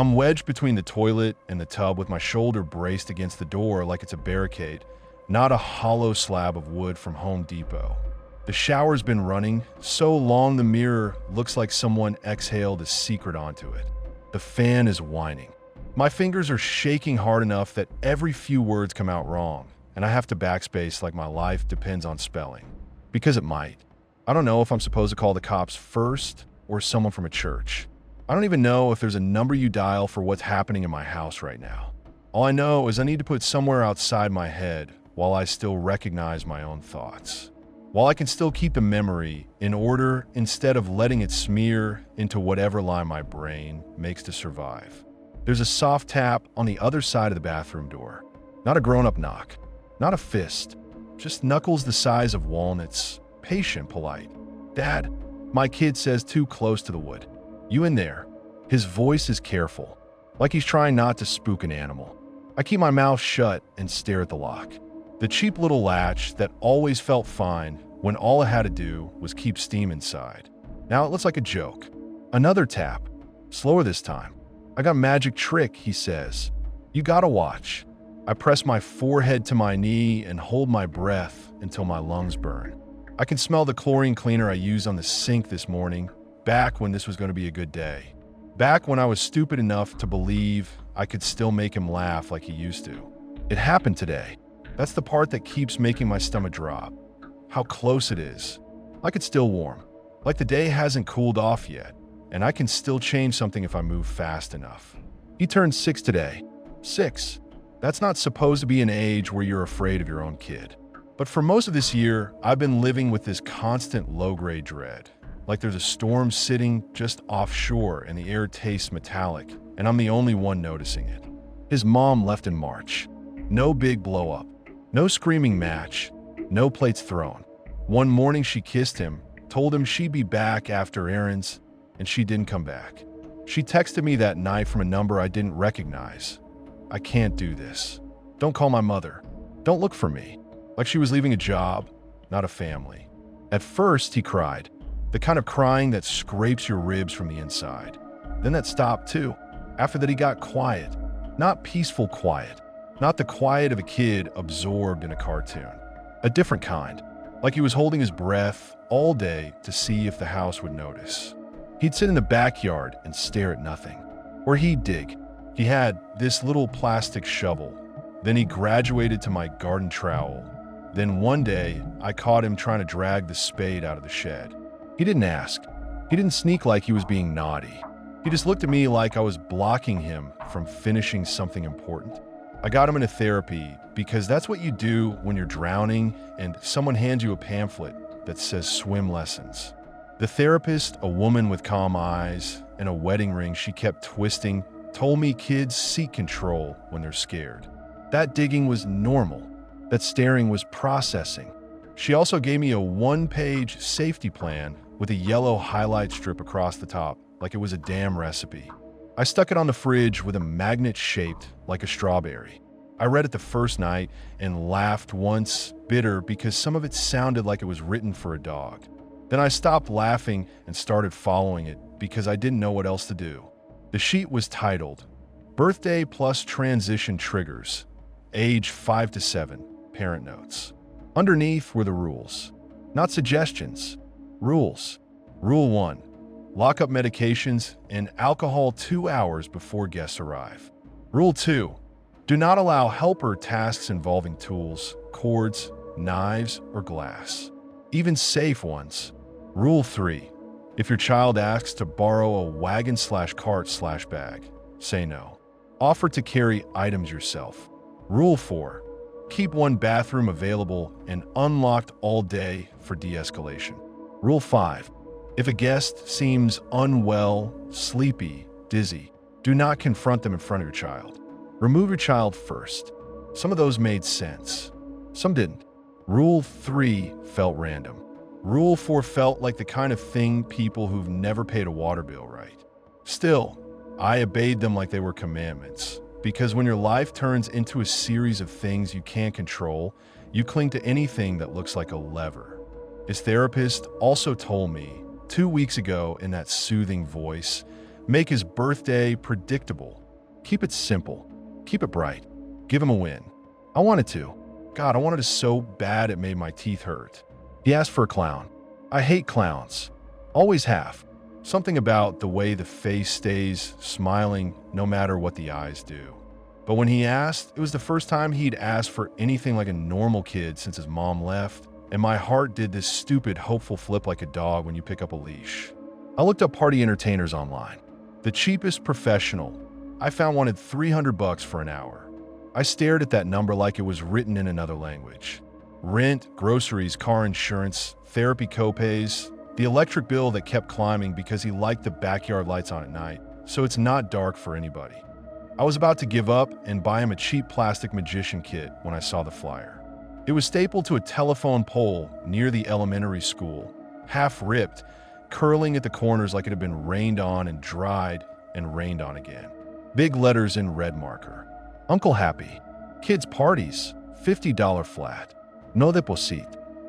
I'm wedged between the toilet and the tub with my shoulder braced against the door like it's a barricade, not a hollow slab of wood from Home Depot. The shower's been running so long the mirror looks like someone exhaled a secret onto it. The fan is whining. My fingers are shaking hard enough that every few words come out wrong, and I have to backspace like my life depends on spelling. Because it might. I don't know if I'm supposed to call the cops first or someone from a church. I don't even know if there's a number you dial for what's happening in my house right now. All I know is I need to put somewhere outside my head while I still recognize my own thoughts. While I can still keep the memory in order instead of letting it smear into whatever lie my brain makes to survive. There's a soft tap on the other side of the bathroom door. Not a grown-up knock. Not a fist. Just knuckles the size of walnuts. Patient, polite. "Dad," my kid says too close to the wood. "You in there?" His voice is careful, like he's trying not to spook an animal. I keep my mouth shut and stare at the lock. The cheap little latch that always felt fine when all I had to do was keep steam inside. Now it looks like a joke. Another tap. Slower this time. "I got a magic trick," he says. "You gotta watch." I press my forehead to my knee and hold my breath until my lungs burn. I can smell the chlorine cleaner I used on the sink this morning, back when this was going to be a good day. Back when I was stupid enough to believe I could still make him laugh like he used to. It happened today. That's the part that keeps making my stomach drop. How close it is. Like it's still warm. Like the day hasn't cooled off yet, and I can still change something if I move fast enough. He turned 6 today. 6. That's not supposed to be an age where you're afraid of your own kid. But for most of this year, I've been living with this constant low-grade dread. Like there's a storm sitting just offshore and the air tastes metallic, and I'm the only one noticing it. His mom left in March. No big blow-up. No screaming match. No plates thrown. One morning she kissed him, told him she'd be back after errands, and she didn't come back. She texted me that night from a number I didn't recognize. "I can't do this. Don't call my mother. Don't look for me." Like she was leaving a job, not a family. At first, he cried. The kind of crying that scrapes your ribs from the inside. Then that stopped too. After that, he got quiet. Not peaceful quiet. Not the quiet of a kid absorbed in a cartoon. A different kind. Like he was holding his breath all day to see if the house would notice. He'd sit in the backyard and stare at nothing. Or he'd dig. He had this little plastic shovel. Then he graduated to my garden trowel. Then one day, I caught him trying to drag the spade out of the shed. He didn't ask. He didn't sneak like he was being naughty. He just looked at me like I was blocking him from finishing something important. I got him into therapy because that's what you do when you're drowning and someone hands you a pamphlet that says swim lessons. The therapist, a woman with calm eyes and a wedding ring she kept twisting, told me kids seek control when they're scared. That digging was normal. That staring was processing. She also gave me a one-page safety plan with a yellow highlight strip across the top, like it was a damn recipe. I stuck it on the fridge with a magnet shaped like a strawberry. I read it the first night and laughed once, bitter because some of it sounded like it was written for a dog. Then I stopped laughing and started following it because I didn't know what else to do. The sheet was titled, "Birthday plus Transition Triggers, Age 5 to 7, Parent Notes." Underneath were the rules. Not suggestions. Rules. Rule 1. Lock up medications and alcohol 2 hours before guests arrive. Rule 2. Do not allow helper tasks involving tools, cords, knives, or glass. Even safe ones. Rule 3. If your child asks to borrow a wagon/cart/bag, say no. Offer to carry items yourself. Rule 4. Keep one bathroom available and unlocked all day for de-escalation. Rule 5. If a guest seems unwell, sleepy, dizzy, do not confront them in front of your child. Remove your child first. Some of those made sense. Some didn't. Rule 3 felt random. Rule 4 felt like the kind of thing people who've never paid a water bill write. Still, I obeyed them like they were commandments. Because when your life turns into a series of things you can't control, you cling to anything that looks like a lever. His therapist also told me 2 weeks ago in that soothing voice, Make his birthday predictable. Keep it simple. Keep it bright. Give him a win. I wanted to. God, I wanted it so bad it made my teeth hurt. He asked for a clown. I hate clowns. Always have. Something about the way the face stays smiling no matter what the eyes do. But when he asked, it was the first time he'd asked for anything like a normal kid since his mom left, and my heart did this stupid, hopeful flip like a dog when you pick up a leash. I looked up party entertainers online. The cheapest professional I found wanted $300 for an hour. I stared at that number like it was written in another language. Rent, groceries, car insurance, therapy copays, the electric bill that kept climbing because he liked the backyard lights on at night, so it's not dark for anybody. I was about to give up and buy him a cheap plastic magician kit when I saw the flyer. It was stapled to a telephone pole near the elementary school, half ripped, curling at the corners like it had been rained on and dried and rained on again. Big letters in red marker. Uncle Happy. Kids' parties. $50 flat. No deposit.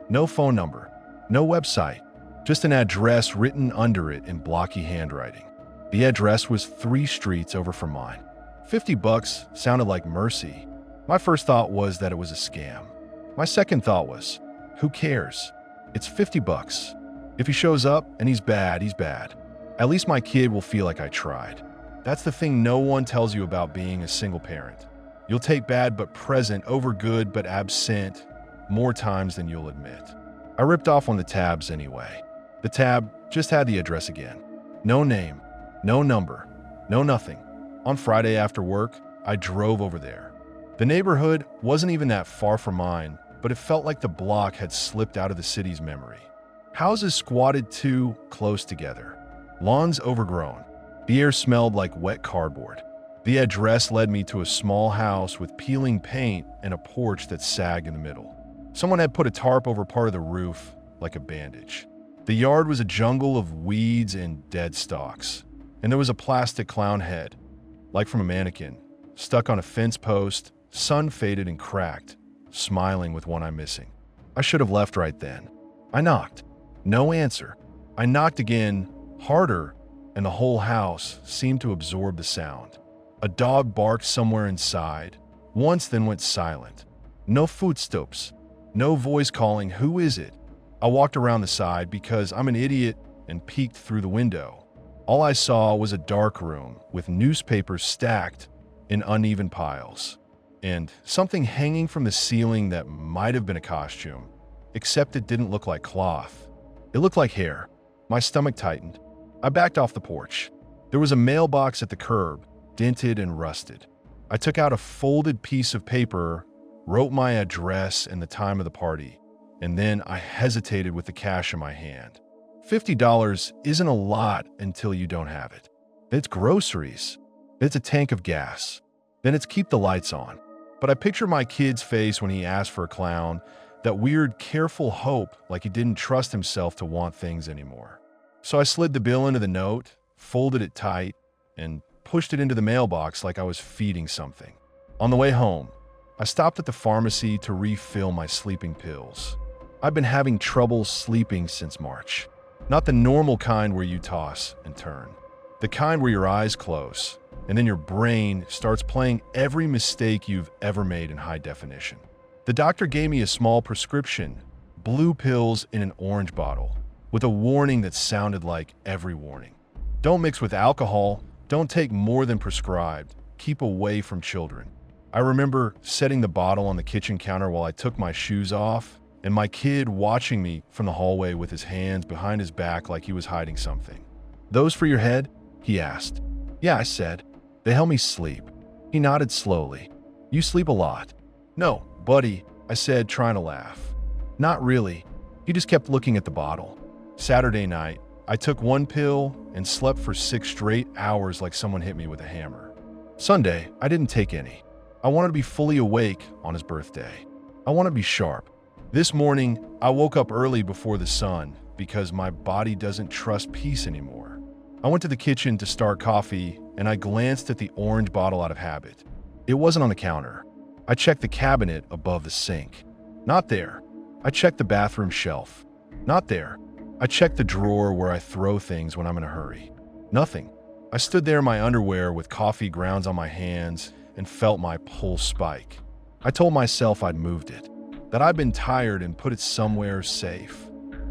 No phone number. No website. Just an address written under it in blocky handwriting. The address was 3 streets over from mine. $50 sounded like mercy. My first thought was that it was a scam. My second thought was, who cares? It's $50. If he shows up and he's bad, he's bad. At least my kid will feel like I tried. That's the thing no one tells you about being a single parent. You'll take bad but present over good but absent more times than you'll admit. I ripped off on the tabs anyway. The tab just had the address again. No name, no number, no nothing. On Friday after work, I drove over there. The neighborhood wasn't even that far from mine, but it felt like the block had slipped out of the city's memory. Houses squatted too close together. Lawns overgrown. The air smelled like wet cardboard. The address led me to a small house with peeling paint and a porch that sagged in the middle. Someone had put a tarp over part of the roof like a bandage. The yard was a jungle of weeds and dead stalks, and there was a plastic clown head, like from a mannequin, stuck on a fence post, sun-faded and cracked, smiling with one eye missing. I should have left right then. I knocked. No answer. I knocked again, harder, and the whole house seemed to absorb the sound. A dog barked somewhere inside, once then went silent. No footsteps, no voice calling, "Who is it?" I walked around the side because I'm an idiot and peeked through the window. All I saw was a dark room with newspapers stacked in uneven piles, and something hanging from the ceiling that might have been a costume, except it didn't look like cloth. It looked like hair. My stomach tightened. I backed off the porch. There was a mailbox at the curb, dented and rusted. I took out a folded piece of paper, wrote my address and the time of the party, and then I hesitated with the cash in my hand. $50 isn't a lot until you don't have it. It's groceries. It's a tank of gas. Then it's keep the lights on. But I picture my kid's face when he asked for a clown, that weird, careful hope like he didn't trust himself to want things anymore. So I slid the bill into the note, folded it tight, and pushed it into the mailbox like I was feeding something. On the way home, I stopped at the pharmacy to refill my sleeping pills. I've been having trouble sleeping since March. Not the normal kind where you toss and turn. The kind where your eyes close, and then your brain starts playing every mistake you've ever made in high definition. The doctor gave me a small prescription, blue pills in an orange bottle, with a warning that sounded like every warning. Don't mix with alcohol, don't take more than prescribed, keep away from children. I remember setting the bottle on the kitchen counter while I took my shoes off, and my kid watching me from the hallway with his hands behind his back like he was hiding something. "Those for your head?" he asked. "Yeah," I said. "They help me sleep." He nodded slowly. "You sleep a lot." "No, buddy," I said, trying to laugh. "Not really." He just kept looking at the bottle. Saturday night, I took one pill and slept for 6 straight hours like someone hit me with a hammer. Sunday, I didn't take any. I wanted to be fully awake on his birthday. I wanted to be sharp. This morning, I woke up early before the sun because my body doesn't trust peace anymore. I went to the kitchen to start coffee, and I glanced at the orange bottle out of habit. It wasn't on the counter. I checked the cabinet above the sink. Not there. I checked the bathroom shelf. Not there. I checked the drawer where I throw things when I'm in a hurry. Nothing. I stood there in my underwear with coffee grounds on my hands and felt my pulse spike. I told myself I'd moved it, that I'd been tired and put it somewhere safe.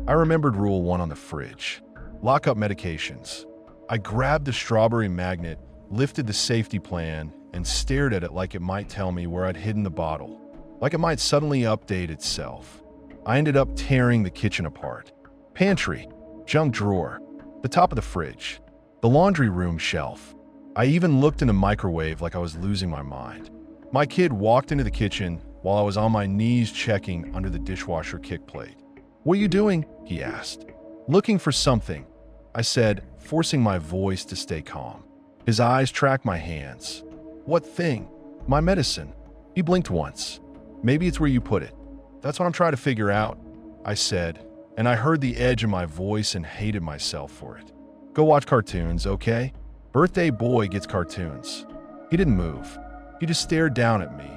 I remembered rule 1 on the fridge: lock up medications. I grabbed the strawberry magnet, lifted the safety plan, and stared at it like it might tell me where I'd hidden the bottle, like it might suddenly update itself. I ended up tearing the kitchen apart. Pantry, junk drawer, the top of the fridge, the laundry room shelf. I even looked in the microwave like I was losing my mind. My kid walked into the kitchen while I was on my knees checking under the dishwasher kick plate. "What are you doing?" he asked. "Looking for something," I said, forcing my voice to stay calm. His eyes tracked my hands. "What thing?" "My medicine." He blinked once. "Maybe it's where you put it." "That's what I'm trying to figure out," I said, and I heard the edge in my voice and hated myself for it. "Go watch cartoons, okay? Birthday boy gets cartoons." He didn't move. He just stared down at me,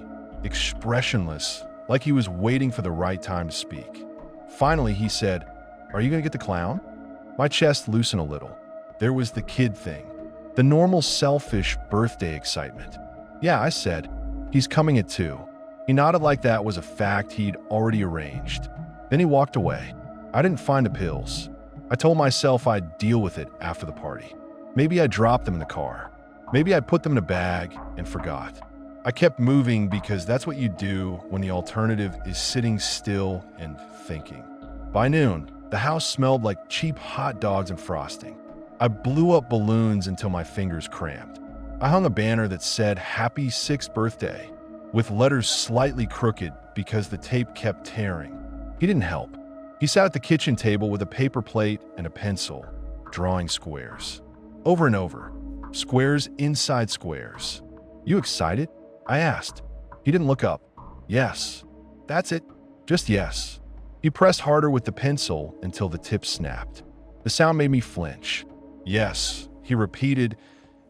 expressionless, like he was waiting for the right time to speak. Finally, he said, "Are you going to get the clown?" My chest loosened a little. There was the kid thing, the normal selfish birthday excitement. "Yeah," I said. "He's coming at 2. He nodded like that was a fact he'd already arranged. Then he walked away. I didn't find the pills. I told myself I'd deal with it after the party. Maybe I dropped them in the car. Maybe I put them in a bag and forgot. I kept moving because that's what you do when the alternative is sitting still and thinking. By noon, the house smelled like cheap hot dogs and frosting. I blew up balloons until my fingers cramped. I hung a banner that said "Happy 6th birthday," with letters slightly crooked because the tape kept tearing. He didn't help. He sat at the kitchen table with a paper plate and a pencil, drawing squares. Over and over. Squares inside squares. "You excited?" I asked. He didn't look up. "Yes." "That's it. Just yes." He pressed harder with the pencil until the tip snapped. The sound made me flinch. "Yes," he repeated,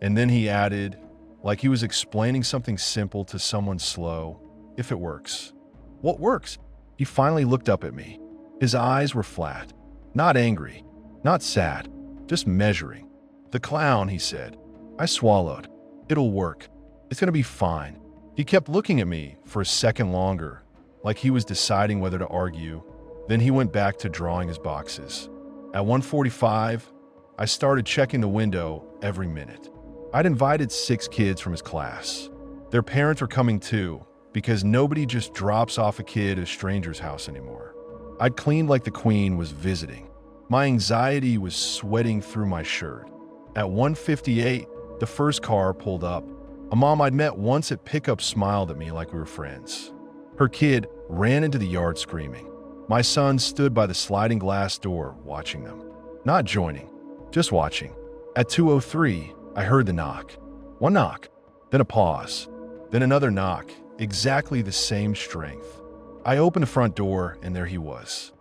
and then he added, like he was explaining something simple to someone slow, "If it works." "What works?" He finally looked up at me. His eyes were flat. Not angry. Not sad. Just measuring. "The clown," he said. I swallowed. "It'll work. It's gonna be fine." He kept looking at me for a second longer, like he was deciding whether to argue. Then he went back to drawing his boxes. At 1:45, I started checking the window every minute. I'd invited 6 kids from his class. Their parents were coming too, because nobody just drops off a kid at a stranger's house anymore. I'd cleaned like the queen was visiting. My anxiety was sweating through my shirt. At 1:58, the first car pulled up. A mom I'd met once at pickup smiled at me like we were friends. Her kid ran into the yard screaming. My son stood by the sliding glass door watching them. Not joining, just watching. At 2:03, I heard the knock. One knock, then a pause, then another knock, exactly the same strength. I opened the front door and there he was.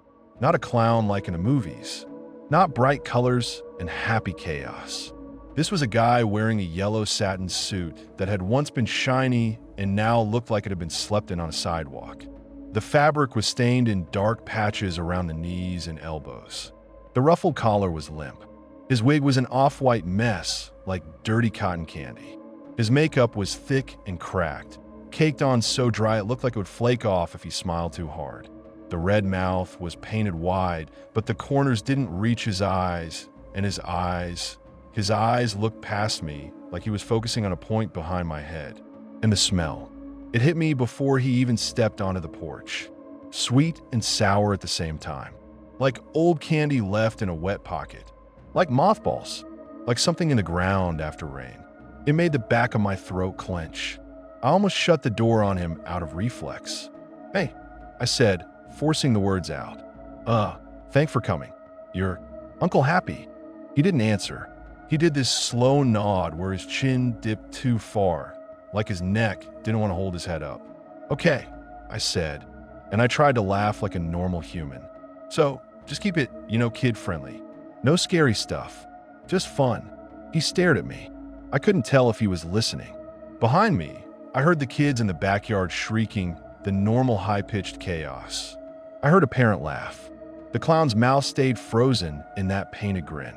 Not a clown like in the movies. Not bright colors and happy chaos. This was a guy wearing a yellow satin suit that had once been shiny and now looked like it had been slept in on a sidewalk. The fabric was stained in dark patches around the knees and elbows. The ruffled collar was limp. His wig was an off-white mess, like dirty cotton candy. His makeup was thick and cracked, caked on so dry it looked like it would flake off if he smiled too hard. The red mouth was painted wide, but the corners didn't reach his eyes, and his eyes looked past me like he was focusing on a point behind my head. And the smell. It hit me before he even stepped onto the porch. Sweet and sour at the same time. Like old candy left in a wet pocket. Like mothballs. Like something in the ground after rain. It made the back of my throat clench. I almost shut the door on him out of reflex. "Hey," I said, forcing the words out. Thanks for coming. You're Uncle Happy." He didn't answer. He did this slow nod where his chin dipped too far, like his neck didn't want to hold his head up. "Okay," I said, and I tried to laugh like a normal human. "So, just keep it, kid-friendly. No scary stuff. Just fun." He stared at me. I couldn't tell if he was listening. Behind me, I heard the kids in the backyard shrieking the normal high-pitched chaos. I heard a parent laugh. The clown's mouth stayed frozen in that painted grin.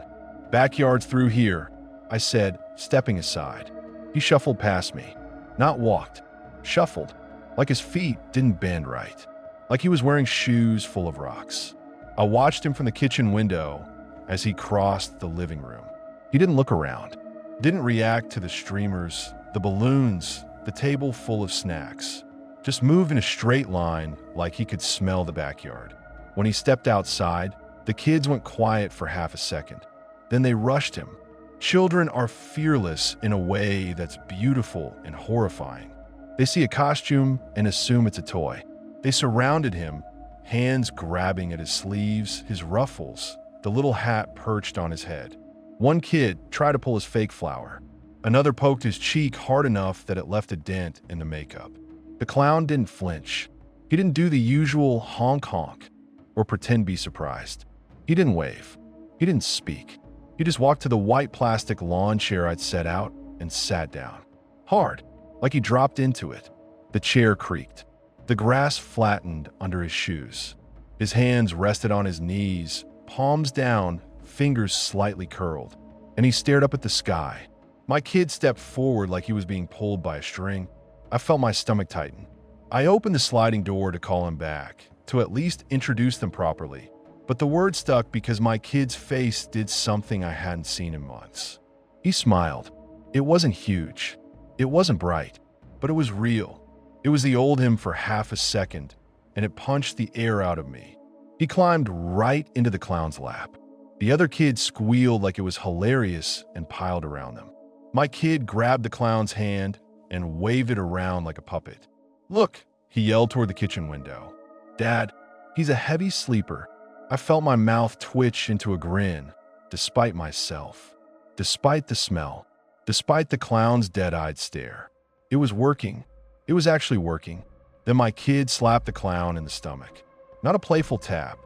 "Backyard's through here," I said, stepping aside. He shuffled past me. Not walked. Shuffled. Like his feet didn't bend right. Like he was wearing shoes full of rocks. I watched him from the kitchen window as he crossed the living room. He didn't look around. Didn't react to the streamers, the balloons, the table full of snacks. Just moved in a straight line like he could smell the backyard. When he stepped outside, the kids went quiet for half a second. Then they rushed him. Children are fearless in a way that's beautiful and horrifying. They see a costume and assume it's a toy. They surrounded him, hands grabbing at his sleeves, his ruffles, the little hat perched on his head. One kid tried to pull his fake flower. Another poked his cheek hard enough that it left a dent in the makeup. The clown didn't flinch. He didn't do the usual honk honk or pretend be surprised. He didn't wave. He didn't speak. He just walked to the white plastic lawn chair I'd set out and sat down. Hard, like he dropped into it. The chair creaked. The grass flattened under his shoes. His hands rested on his knees, palms down, fingers slightly curled, and he stared up at the sky. My kid stepped forward like he was being pulled by a string. I felt my stomach tighten. I opened the sliding door to call him back, to at least introduce them properly. But the word stuck because my kid's face did something I hadn't seen in months. He smiled. It wasn't huge. It wasn't bright, but it was real. It was the old him for half a second, and it punched the air out of me. He climbed right into the clown's lap. The other kids squealed like it was hilarious and piled around them. My kid grabbed the clown's hand and waved it around like a puppet. "Look," he yelled toward the kitchen window. "Dad, he's a heavy sleeper." I felt my mouth twitch into a grin, despite myself, despite the smell, despite the clown's dead-eyed stare. It was working. It was actually working. Then my kid slapped the clown in the stomach. Not a playful tap,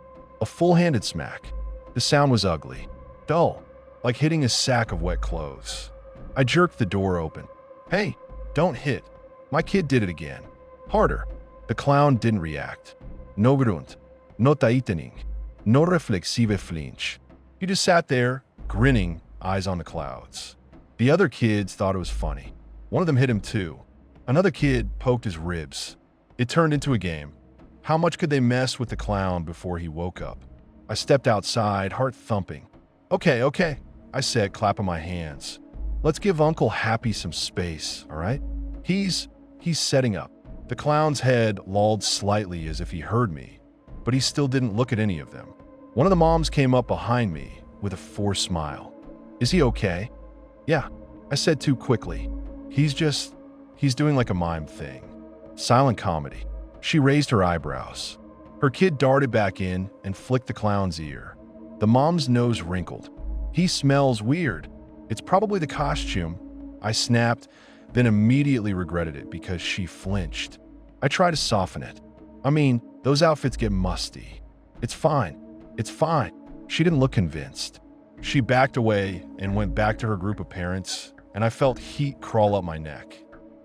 a full-handed smack. The sound was ugly, dull, like hitting a sack of wet clothes. I jerked the door open. "Hey, don't hit." My kid did it again. Harder. The clown didn't react. No grunt. No tightening. No reflexive flinch. He just sat there, grinning, eyes on the clouds. The other kids thought it was funny. One of them hit him too. Another kid poked his ribs. It turned into a game. How much could they mess with the clown before he woke up? I stepped outside, heart thumping. Okay, I said, clapping my hands. "Let's give Uncle Happy some space, all right? He's setting up." The clown's head lolled slightly as if he heard me, but he still didn't look at any of them. One of the moms came up behind me with a forced smile. "Is he okay?" "Yeah," I said too quickly. He's doing like a mime thing. Silent comedy." She raised her eyebrows. Her kid darted back in and flicked the clown's ear. The mom's nose wrinkled. "He smells weird. It's probably the costume." I snapped, then immediately regretted it because she flinched. I tried to soften it. "I mean, those outfits get musty. It's fine. It's fine." She didn't look convinced. She backed away and went back to her group of parents, and I felt heat crawl up my neck.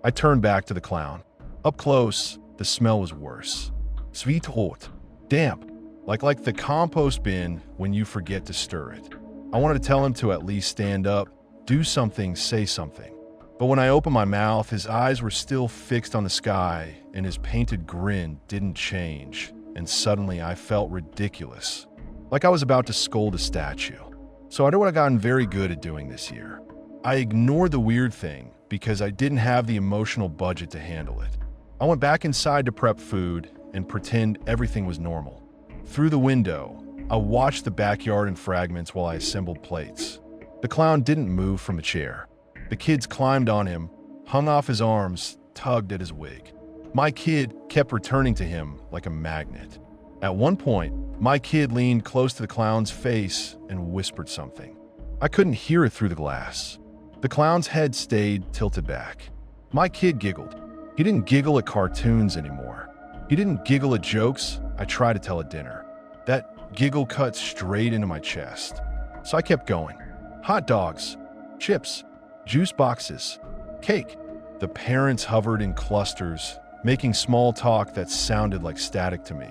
I turned back to the clown. Up close, the smell was worse. Sweet hot. Damp. Like the compost bin when you forget to stir it. I wanted to tell him to at least stand up, do something, say something. But when I opened my mouth, his eyes were still fixed on the sky, and his painted grin didn't change, and suddenly I felt ridiculous. Like I was about to scold a statue. So I did what I've gotten very good at doing this year. I ignored the weird thing because I didn't have the emotional budget to handle it. I went back inside to prep food and pretend everything was normal. Through the window, I watched the backyard in fragments while I assembled plates. The clown didn't move from a chair. The kids climbed on him, hung off his arms, tugged at his wig. My kid kept returning to him like a magnet. At one point, my kid leaned close to the clown's face and whispered something. I couldn't hear it through the glass. The clown's head stayed tilted back. My kid giggled. He didn't giggle at cartoons anymore. He didn't giggle at jokes I tried to tell at dinner. That giggle cut straight into my chest. So I kept going. Hot dogs, chips, juice boxes, cake. The parents hovered in clusters, making small talk that sounded like static to me.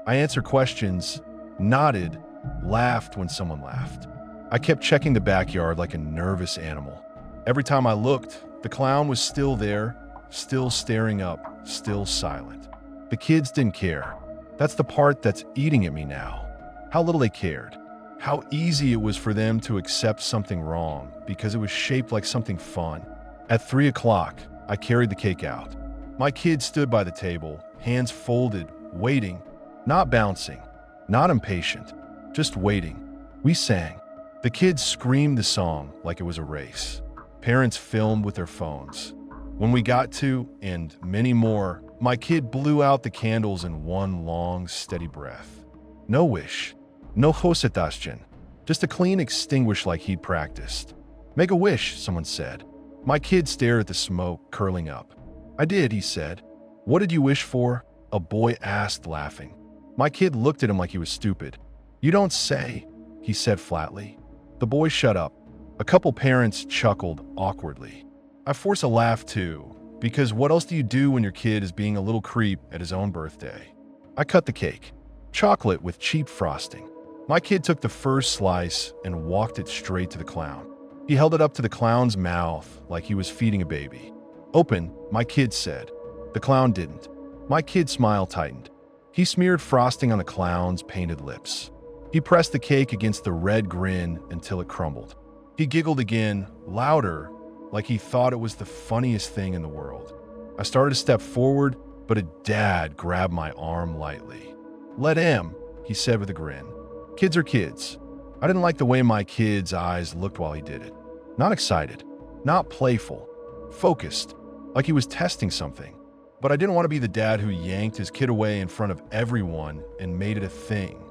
I answered questions, nodded, laughed when someone laughed. I kept checking the backyard like a nervous animal. Every time I looked, the clown was still there, still staring up, still silent. The kids didn't care. That's the part that's eating at me now. How little they cared. How easy it was for them to accept something wrong because it was shaped like something fun. At 3 o'clock, I carried the cake out. My kids stood by the table, hands folded, waiting, not bouncing, not impatient, just waiting. We sang. The kids screamed the song like it was a race. Parents filmed with their phones. When we got to, and many more, my kid blew out the candles in one long, steady breath. No wish. No hosetashchen. Just a clean extinguish like he'd practiced. Make a wish, someone said. My kid stared at the smoke curling up. I did, he said. What did you wish for? A boy asked, laughing. My kid looked at him like he was stupid. You don't say, he said flatly. The boy shut up. A couple parents chuckled awkwardly. I forced a laugh too, because what else do you do when your kid is being a little creep at his own birthday? I cut the cake. Chocolate with cheap frosting. My kid took the first slice and walked it straight to the clown. He held it up to the clown's mouth like he was feeding a baby. Open, my kid said. The clown didn't. My kid's smile tightened. He smeared frosting on the clown's painted lips. He pressed the cake against the red grin until it crumbled. He giggled again, louder, like he thought it was the funniest thing in the world. I started to step forward, but a dad grabbed my arm lightly. Let him, he said with a grin. Kids are kids. I didn't like the way my kid's eyes looked while he did it. Not excited, not playful, focused, like he was testing something. But I didn't want to be the dad who yanked his kid away in front of everyone and made it a thing.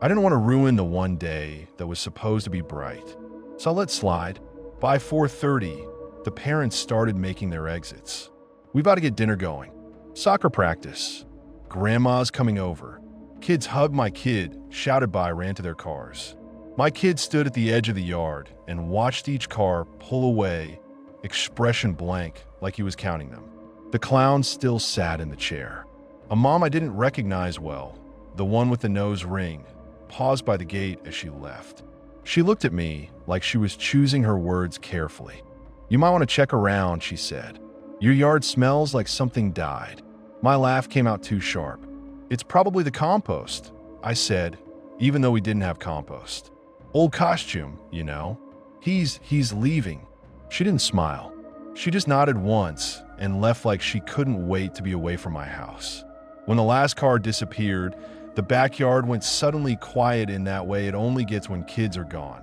I didn't want to ruin the one day that was supposed to be bright. So I let slide. By 4:30, the parents started making their exits. We've got to get dinner going. Soccer practice. Grandma's coming over. Kids hugged my kid, shouted by, ran to their cars. My kid stood at the edge of the yard and watched each car pull away, expression blank, like he was counting them. The clown still sat in the chair. A mom I didn't recognize well, the one with the nose ring, paused by the gate as she left. She looked at me like she was choosing her words carefully. You might want to check around, she said. Your yard smells like something died. My laugh came out too sharp. It's probably the compost, I said, even though we didn't have compost. Old costume, you know. He's leaving. She didn't smile. She just nodded once and left like she couldn't wait to be away from my house. When the last car disappeared, the backyard went suddenly quiet in that way it only gets when kids are gone,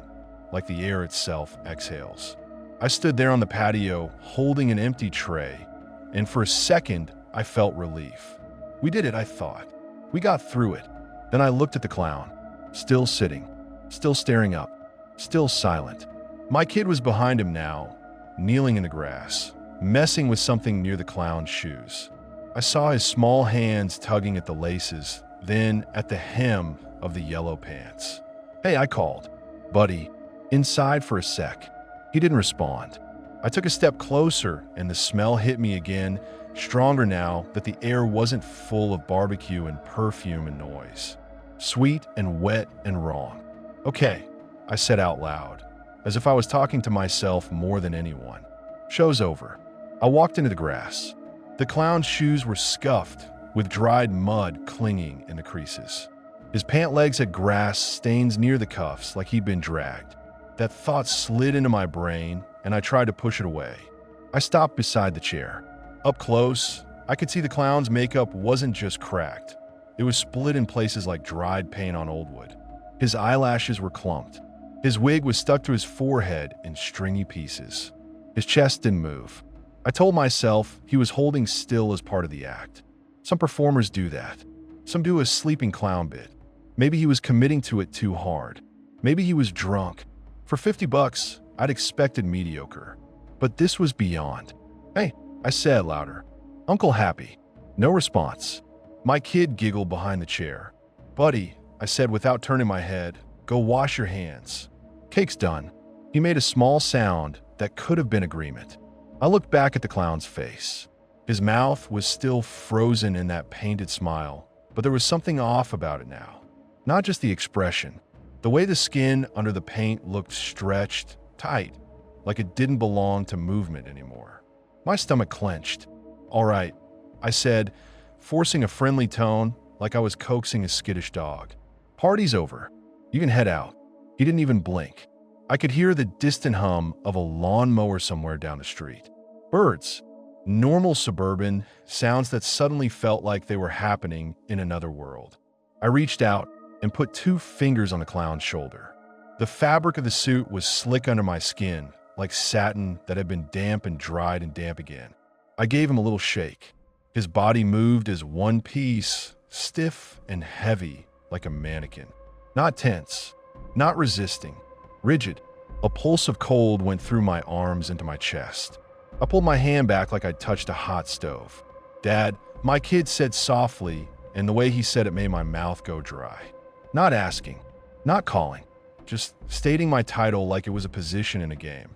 like the air itself exhales. I stood there on the patio holding an empty tray, and for a second, I felt relief. We did it, I thought. We got through it. Then I looked at the clown, still sitting, still staring up, still silent. My kid was behind him now, kneeling in the grass, messing with something near the clown's shoes. I saw his small hands tugging at the laces, then at the hem of the yellow pants. Hey, I called. Buddy, inside for a sec. He didn't respond. I took a step closer and the smell hit me again, stronger now that the air wasn't full of barbecue and perfume and noise. Sweet and wet and wrong. Okay, I said out loud, as if I was talking to myself more than anyone. Show's over. I walked into the grass. The clown's shoes were scuffed, with dried mud clinging in the creases. His pant legs had grass stains near the cuffs like he'd been dragged. That thought slid into my brain, and I tried to push it away. I stopped beside the chair. Up close, I could see the clown's makeup wasn't just cracked. It was split in places like dried paint on old wood. His eyelashes were clumped. His wig was stuck to his forehead in stringy pieces. His chest didn't move. I told myself he was holding still as part of the act. Some performers do that. Some do a sleeping clown bit. Maybe he was committing to it too hard. Maybe he was drunk. For $50, I'd expected mediocre. But this was beyond. Hey, I said louder. Uncle Happy. No response. My kid giggled behind the chair. Buddy, I said without turning my head, go wash your hands. Cake's done. He made a small sound that could have been agreement. I looked back at the clown's face. His mouth was still frozen in that painted smile, but there was something off about it now. Not just the expression. The way the skin under the paint looked stretched, tight, like it didn't belong to movement anymore. My stomach clenched. "All right," I said, forcing a friendly tone like I was coaxing a skittish dog. "Party's over. You can head out." He didn't even blink. I could hear the distant hum of a lawnmower somewhere down the street. Birds. Normal suburban sounds that suddenly felt like they were happening in another world. I reached out and put 2 fingers on the clown's shoulder. The fabric of the suit was slick under my skin, like satin that had been damp and dried and damp again. I gave him a little shake. His body moved as one piece, stiff and heavy, like a mannequin. Not tense, not resisting, rigid. A pulse of cold went through my arms into my chest. I pulled my hand back like I'd touched a hot stove. "Dad," my kid said softly, and the way he said it made my mouth go dry. Not asking, not calling, just stating my title like it was a position in a game.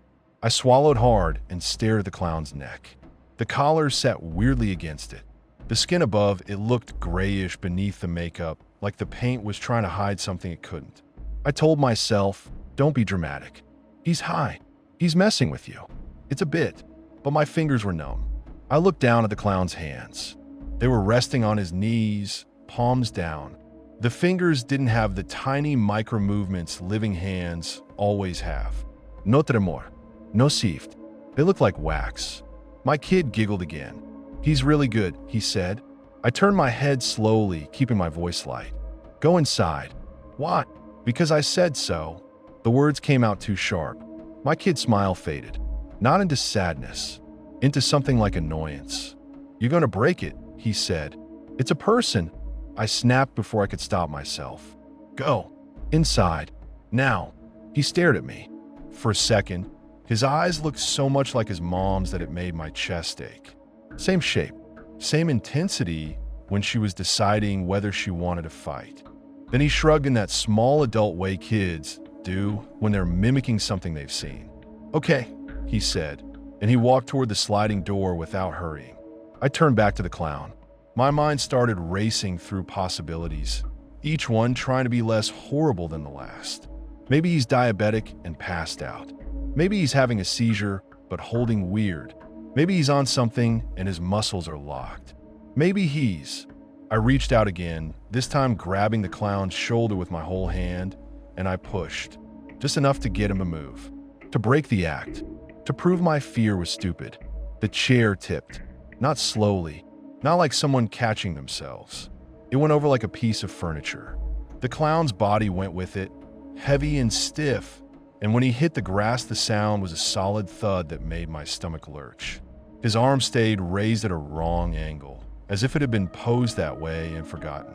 I swallowed hard and stared at the clown's neck. The collar sat weirdly against it. The skin above it looked grayish beneath the makeup, like the paint was trying to hide something it couldn't. I told myself, "Don't be dramatic. He's high. He's messing with you. It's a bit." But my fingers were numb. I looked down at the clown's hands. They were resting on his knees, palms down. The fingers didn't have the tiny micro movements living hands always have. "No tremor. No sift." They looked like wax. My kid giggled again. "He's really good," he said. I turned my head slowly, keeping my voice light. "Go inside." "Why?" "Because I said so." The words came out too sharp. My kid's smile faded. Not into sadness, into something like annoyance. "You're going to break it," he said. "It's a person." I snapped before I could stop myself. "Go. Inside. Now." He stared at me. For a second, his eyes looked so much like his mom's that it made my chest ache. Same shape, same intensity when she was deciding whether she wanted to fight. Then he shrugged in that small adult way kids do when they're mimicking something they've seen. "Okay," he said, and he walked toward the sliding door without hurrying. I turned back to the clown. My mind started racing through possibilities, each one trying to be less horrible than the last. Maybe he's diabetic and passed out. Maybe he's having a seizure, but holding weird. Maybe he's on something and his muscles are locked. Maybe he's... I reached out again, this time grabbing the clown's shoulder with my whole hand, and I pushed. Just enough to get him to move. To break the act. To prove my fear was stupid. The chair tipped. Not slowly. Not like someone catching themselves. It went over like a piece of furniture. The clown's body went with it, heavy and stiff, and when he hit the grass, the sound was a solid thud that made my stomach lurch. His arm stayed raised at a wrong angle, as if it had been posed that way and forgotten.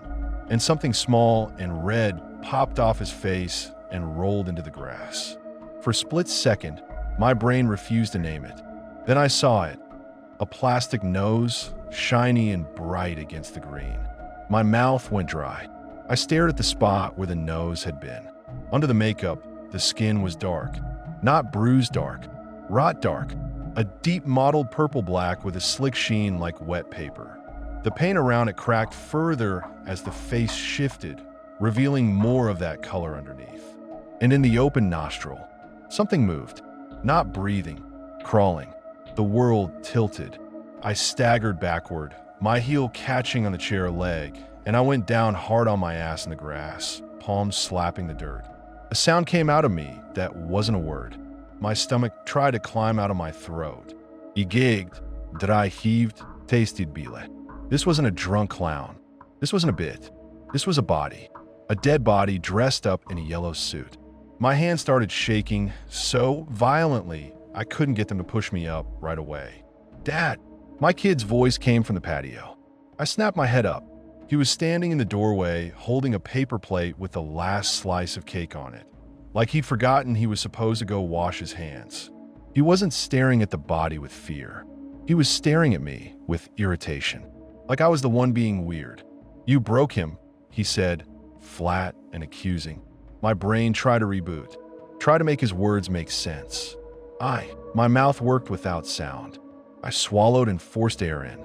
And something small and red popped off his face and rolled into the grass. For a split second, my brain refused to name it. Then I saw it. A plastic nose, shiny and bright against the green. My mouth went dry. I stared at the spot where the nose had been. Under the makeup, the skin was dark. Not bruised dark, rot dark. A deep mottled purple-black with a slick sheen like wet paper. The paint around it cracked further as the face shifted, revealing more of that color underneath. And in the open nostril, something moved. Not breathing, crawling. The world tilted. I staggered backward, my heel catching on the chair leg, and I went down hard on my ass in the grass, palms slapping the dirt. A sound came out of me that wasn't a word. My stomach tried to climb out of my throat. I gigged, dry heaved, tasted bile. This wasn't a drunk clown. This wasn't a bit. This was a body. A dead body dressed up in a yellow suit. My hand started shaking so violently I couldn't get them to push me up right away. "Dad!" My kid's voice came from the patio. I snapped my head up. He was standing in the doorway holding a paper plate with the last slice of cake on it, like he'd forgotten he was supposed to go wash his hands. He wasn't staring at the body with fear. He was staring at me with irritation, like I was the one being weird. "You broke him," he said, flat and accusing. My brain tried to reboot, tried to make his words make sense. My mouth worked without sound. I swallowed and forced air in.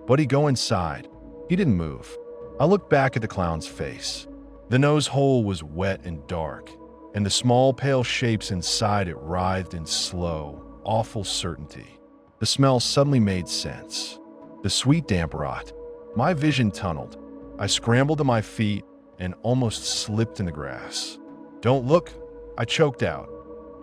But he'd go inside. He didn't move. I looked back at the clown's face. The nose hole was wet and dark, and the small pale shapes inside it writhed in slow, awful certainty. The smell suddenly made sense. The sweet damp rot. My vision tunneled. I scrambled to my feet and almost slipped in the grass. "Don't look," I choked out,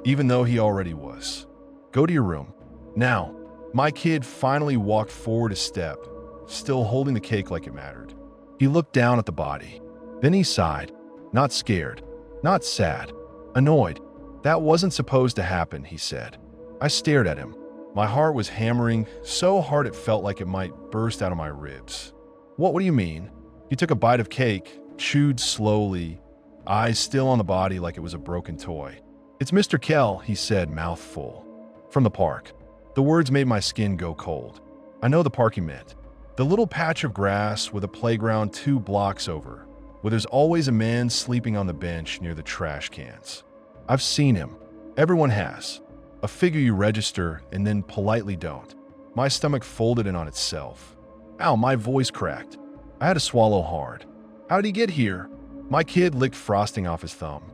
even though he already was. "Go to your room. Now." My kid finally walked forward a step, still holding the cake like it mattered. He looked down at the body. Then he sighed. Not scared, not sad, annoyed. "That wasn't supposed to happen," he said. I stared at him. My heart was hammering so hard it felt like it might burst out of my ribs. What do you mean?" He took a bite of cake, chewed slowly, eyes still on the body like it was a broken toy. "It's Mr. Kell," he said, mouth full. "From the park." The words made my skin go cold. I know the park he meant. The little patch of grass with a playground 2 blocks over, where there's always a man sleeping on the bench near the trash cans. I've seen him. Everyone has. A figure you register and then politely don't. My stomach folded in on itself. Ow, my voice cracked. I had to swallow hard. "How did he get here?" My kid licked frosting off his thumb.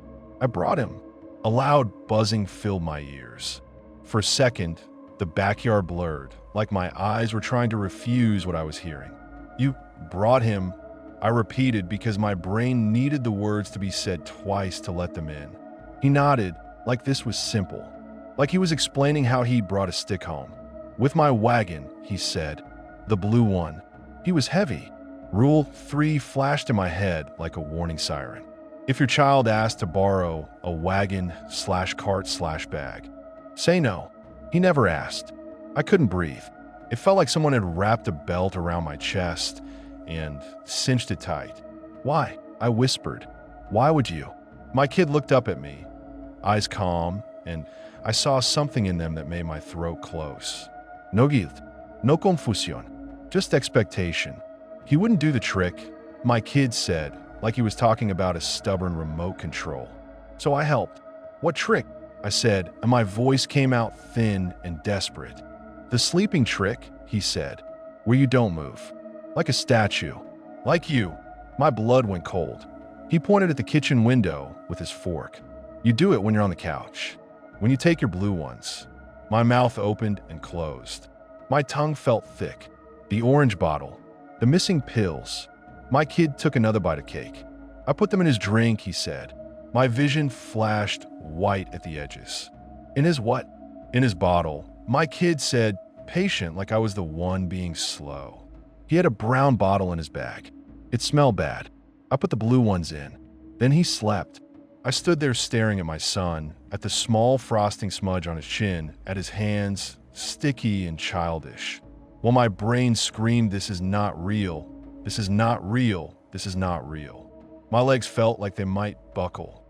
"I brought him." A loud buzzing filled my ears. For a second, the backyard blurred, like my eyes were trying to refuse what I was hearing. "You brought him," I repeated because my brain needed the words to be said twice to let them in. He nodded, like this was simple. Like he was explaining how he'd brought a stick home. "With my wagon," he said. "The blue one." He was heavy. Rule 3 flashed in my head like a warning siren. If your child asked to borrow a wagon/cart/bag, say no. He never asked. I couldn't breathe. It felt like someone had wrapped a belt around my chest and cinched it tight. "Why?" I whispered. "Why would you?" My kid looked up at me, eyes calm, and I saw something in them that made my throat close. "No guilt, no confusión, just expectation." He wouldn't do the trick, my kid said, like he was talking about a stubborn remote control. So I helped. "What trick?" I said, and my voice came out thin and desperate. "The sleeping trick," he said, "where you don't move. Like a statue. Like you." My blood went cold. He pointed at the kitchen window with his fork. "You do it when you're on the couch. When you take your blue ones." My mouth opened and closed. My tongue felt thick. The orange bottle. The missing pills. My kid took another bite of cake. "I put them in his drink," he said. My vision flashed white at the edges. "In his what?" "In his bottle." My kid said, patient like I was the one being slow. He had a brown bottle in his bag. It smelled bad. I put the blue ones in. Then he slept. I stood there staring at my son, at the small frosting smudge on his chin, at his hands, sticky and childish. While my brain screamed, "This is not real. This is not real. This is not real." My legs felt like they might buckle.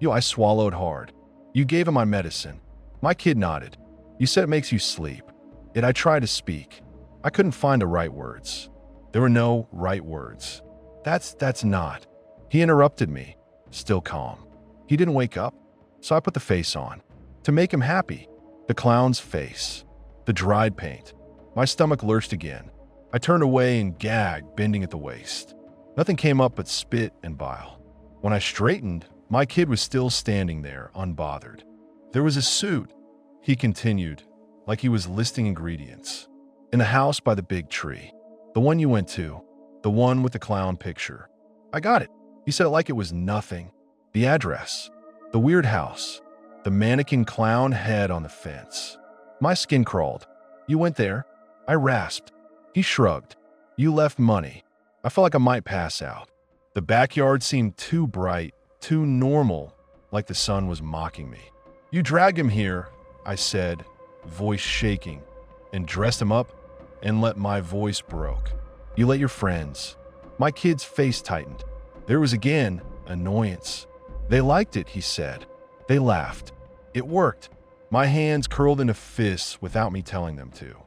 I swallowed hard. "You gave him my medicine." My kid nodded. "You said it makes you sleep." I tried to speak. I couldn't find the right words. There were no right words. That's not." He interrupted me, still calm. He didn't wake up, so I put the face on. To make him happy. The clown's face. The dried paint. My stomach lurched again. I turned away and gagged, bending at the waist. Nothing came up but spit and bile. When I straightened, my kid was still standing there, unbothered. "There was a suit," he continued, like he was listing ingredients. "In the house by the big tree. The one you went to. The one with the clown picture." I got it. He said it like it was nothing. The address. The weird house. The mannequin clown head on the fence. My skin crawled. "You went there?" I rasped. He shrugged. "You left money." I felt like I might pass out. The backyard seemed too bright, too normal, like the sun was mocking me. "You dragged him here," I said, voice shaking, "and dressed him up and let my voice broke. You let your friends." My kid's face tightened. There was again annoyance. "They liked it," he said. "They laughed. It worked." My hands curled into fists without me telling them to.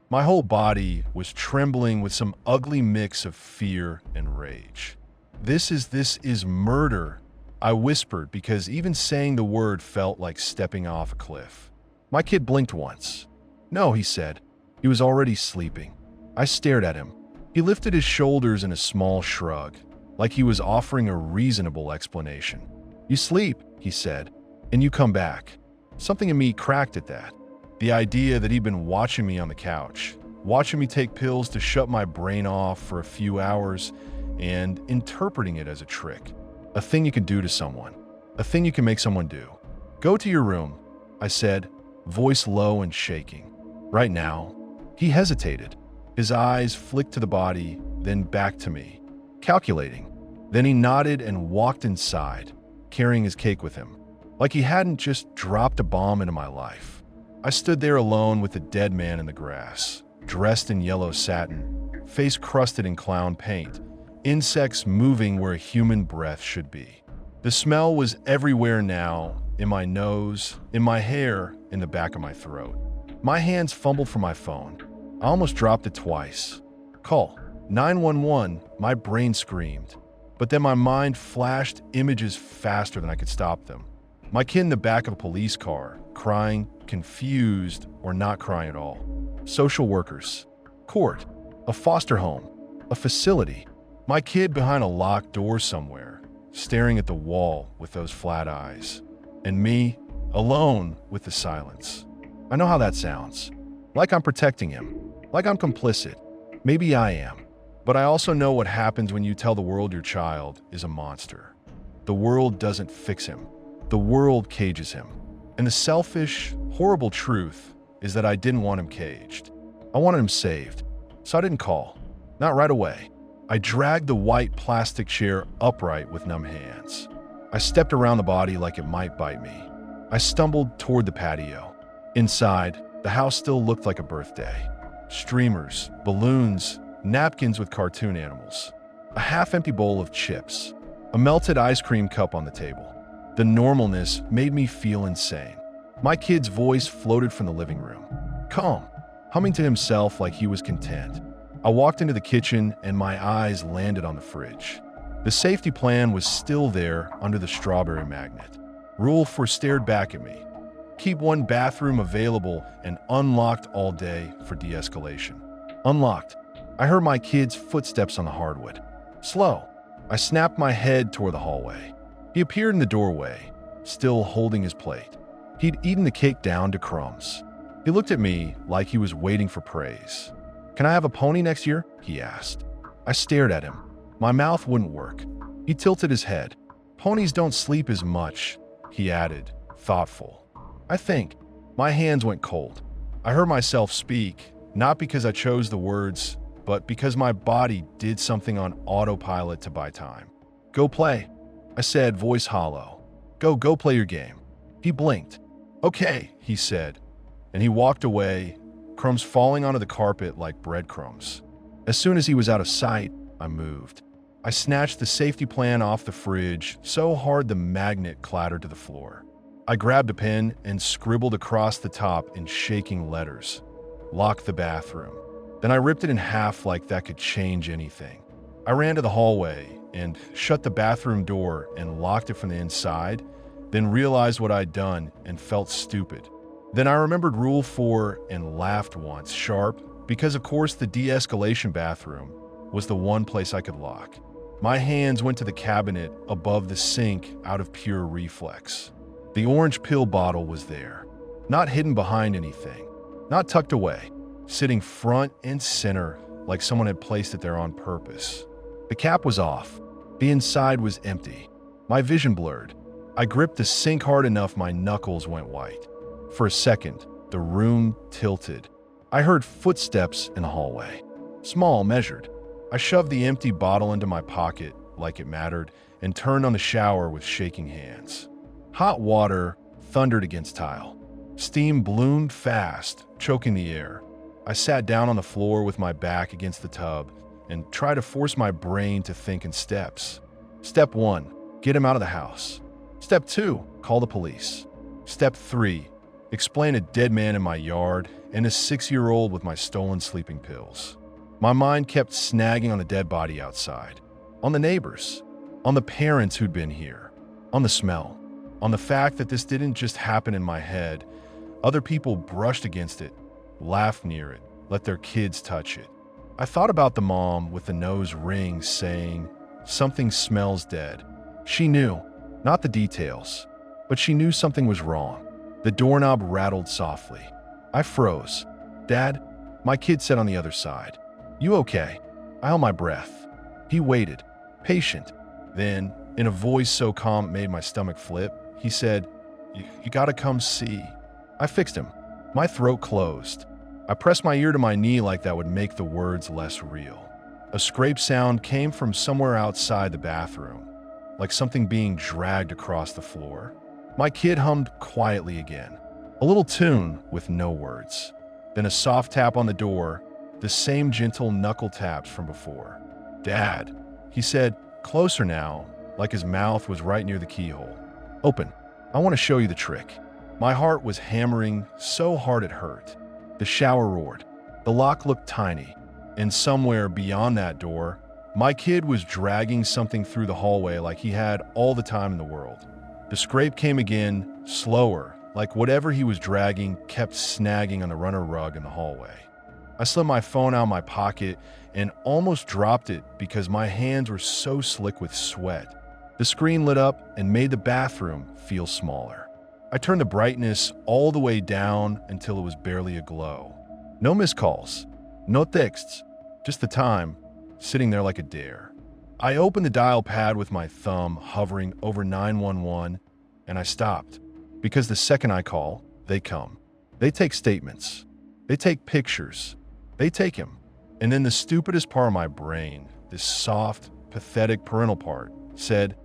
My whole body was trembling with some ugly mix of fear and rage. This is murder," I whispered because even saying the word felt like stepping off a cliff. My kid blinked once. "No," he said. He was already sleeping. I stared at him. He lifted his shoulders in a small shrug, like he was offering a reasonable explanation. "You sleep," he said. and you come back. Something in me cracked at that. The idea that he'd been watching me on the couch, watching me take pills to shut my brain off for a few hours, and interpreting it as a trick. A thing you can do to someone. A thing you can make someone do. Go to your room, I said, voice low and shaking. Right now. He hesitated. His eyes flicked to the body, then back to me, calculating. Then he nodded and walked inside, carrying his cake with him, like he hadn't just dropped a bomb into my life. I stood there alone with the dead man in the grass, dressed in yellow satin, face crusted in clown paint, insects moving where a human breath should be. The smell was everywhere now, in my nose, in my hair, in the back of my throat. My hands fumbled for my phone. I almost dropped it twice. Call 911, my brain screamed. But then my mind flashed images faster than I could stop them. My kid in the back of a police car, crying, confused, or not crying at all. Social workers. Court. A foster home. A facility. My kid behind a locked door somewhere, staring at the wall with those flat eyes. And me, alone with the silence. I know how that sounds. Like I'm protecting him. Like I'm complicit. Maybe I am. But I also know what happens when you tell the world your child is a monster. The world doesn't fix him. The world cages him. And the selfish, horrible truth is that I didn't want him caged. I wanted him saved. So I didn't call. Not right away. I dragged the white plastic chair upright with numb hands. I stepped around the body like it might bite me. I stumbled toward the patio. Inside, the house still looked like a birthday. Streamers, balloons, napkins with cartoon animals. A half-empty bowl of chips. A melted ice cream cup on the table. The normalness made me feel insane. My kid's voice floated from the living room. Calm, humming to himself like he was content. I walked into the kitchen and my eyes landed on the fridge. The safety plan was still there under the strawberry magnet. Rule 4 stared back at me. Keep one bathroom available and unlocked all day for de-escalation. Unlocked. I heard my kid's footsteps on the hardwood. Slow. I snapped my head toward the hallway. He appeared in the doorway, still holding his plate. He'd eaten the cake down to crumbs. He looked at me like he was waiting for praise. Can I have a pony next year? He asked. I stared at him. My mouth wouldn't work. He tilted his head. Ponies don't sleep as much, he added, thoughtful. I think. My hands went cold. I heard myself speak, not because I chose the words, but because my body did something on autopilot to buy time. Go play, I said, voice hollow. Go play your game. He blinked. Okay, he said, and he walked away, crumbs falling onto the carpet like breadcrumbs. As soon as he was out of sight, I moved. I snatched the safety plan off the fridge so hard the magnet clattered to the floor. I grabbed a pen and scribbled across the top in shaking letters. Lock the bathroom. Then I ripped it in half like that could change anything. I ran to the hallway and shut the bathroom door and locked it from the inside, then realized what I'd done and felt stupid. Then I remembered Rule 4 and laughed once, sharp, because of course the de-escalation bathroom was the one place I could lock. My hands went to the cabinet above the sink out of pure reflex. The orange pill bottle was there, not hidden behind anything, not tucked away, sitting front and center like someone had placed it there on purpose. The cap was off. The inside was empty. My vision blurred. I gripped the sink hard enough my knuckles went white. For a second, the room tilted. I heard footsteps in the hallway. Small, measured. I shoved the empty bottle into my pocket like it mattered and turned on the shower with shaking hands. Hot water thundered against tile. Steam bloomed fast, choking the air. I sat down on the floor with my back against the tub and tried to force my brain to think in steps. Step 1, get him out of the house. Step 2, call the police. Step 3, explain a dead man in my yard and a 6-year-old with my stolen sleeping pills. My mind kept snagging on the dead body outside, on the neighbors, on the parents who'd been here, on the smell, on the fact that this didn't just happen in my head. Other people brushed against it, laughed near it, let their kids touch it. I thought about the mom with the nose ring saying, "Something smells dead." She knew, not the details, but she knew something was wrong. The doorknob rattled softly. I froze. "Dad," my kid said on the other side. "You okay?" I held my breath. He waited, patient. Then, in a voice so calm it made my stomach flip, he said, You gotta come see." I fixed him. My throat closed. I pressed my ear to my knee like that would make the words less real. A scrape sound came from somewhere outside the bathroom, like something being dragged across the floor. My kid hummed quietly again, a little tune with no words. Then a soft tap on the door, the same gentle knuckle taps from before. "Dad," he said, closer now, like his mouth was right near the keyhole. "Open. I want to show you the trick." My heart was hammering so hard it hurt. The shower roared. The lock looked tiny. And somewhere beyond that door, my kid was dragging something through the hallway like he had all the time in the world. The scrape came again, slower, like whatever he was dragging kept snagging on the runner rug in the hallway. I slid my phone out of my pocket and almost dropped it because my hands were so slick with sweat. The screen lit up and made the bathroom feel smaller. I turned the brightness all the way down until it was barely a glow. No missed calls, no texts, just the time, sitting there like a dare. I opened the dial pad with my thumb hovering over 911, and I stopped. Because the second I call, they come. They take statements. They take pictures. They take him. And then the stupidest part of my brain, this soft, pathetic parental part, said,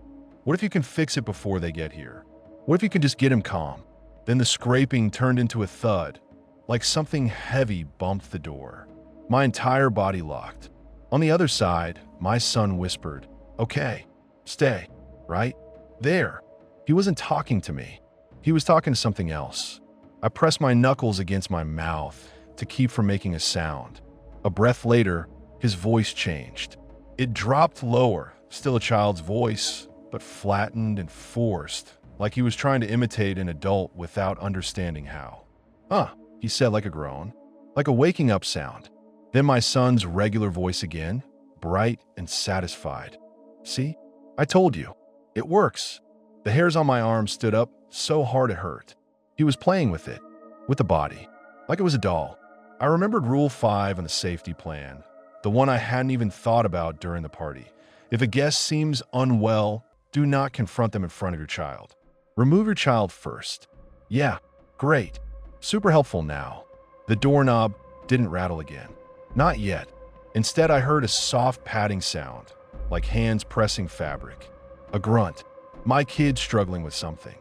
"What if you can fix it before they get here? What if you can just get him calm?" Then the scraping turned into a thud, like something heavy bumped the door. My entire body locked. On the other side, my son whispered, "Okay, stay, right there." He wasn't talking to me. He was talking to something else. I pressed my knuckles against my mouth to keep from making a sound. A breath later, his voice changed. It dropped lower, still a child's voice, but flattened and forced, like he was trying to imitate an adult without understanding how. He said like a groan, like a waking up sound. Then my son's regular voice again, bright and satisfied. "See? I told you. It works." The hairs on my arm stood up so hard it hurt. He was playing with it, with the body, like it was a doll. I remembered Rule 5 on the safety plan, the one I hadn't even thought about during the party. If a guest seems unwell, do not confront them in front of your child. Remove your child first. Yeah, great. Super helpful now. The doorknob didn't rattle again. Not yet. Instead, I heard a soft padding sound, like hands pressing fabric. A grunt. My kid struggling with something.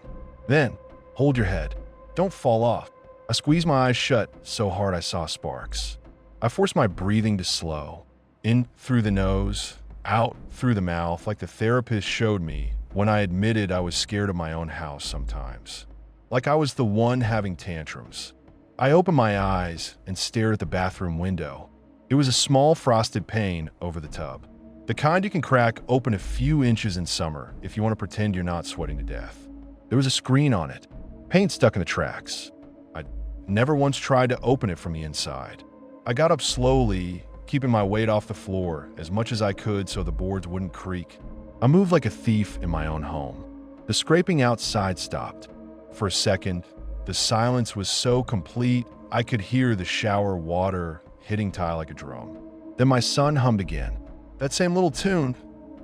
Then, hold your head. Don't fall off. I squeezed my eyes shut so hard I saw sparks. I forced my breathing to slow. In through the nose, out through the mouth, like the therapist showed me when I admitted I was scared of my own house sometimes. Like I was the one having tantrums. I opened my eyes and stared at the bathroom window. It was a small frosted pane over the tub. The kind you can crack open a few inches in summer if you want to pretend you're not sweating to death. There was a screen on it, paint stuck in the tracks. I'd never once tried to open it from the inside. I got up slowly, keeping my weight off the floor as much as I could so the boards wouldn't creak. I moved like a thief in my own home. The scraping outside stopped. For a second, the silence was so complete I could hear the shower water hitting tile like a drum. Then my son hummed again. That same little tune,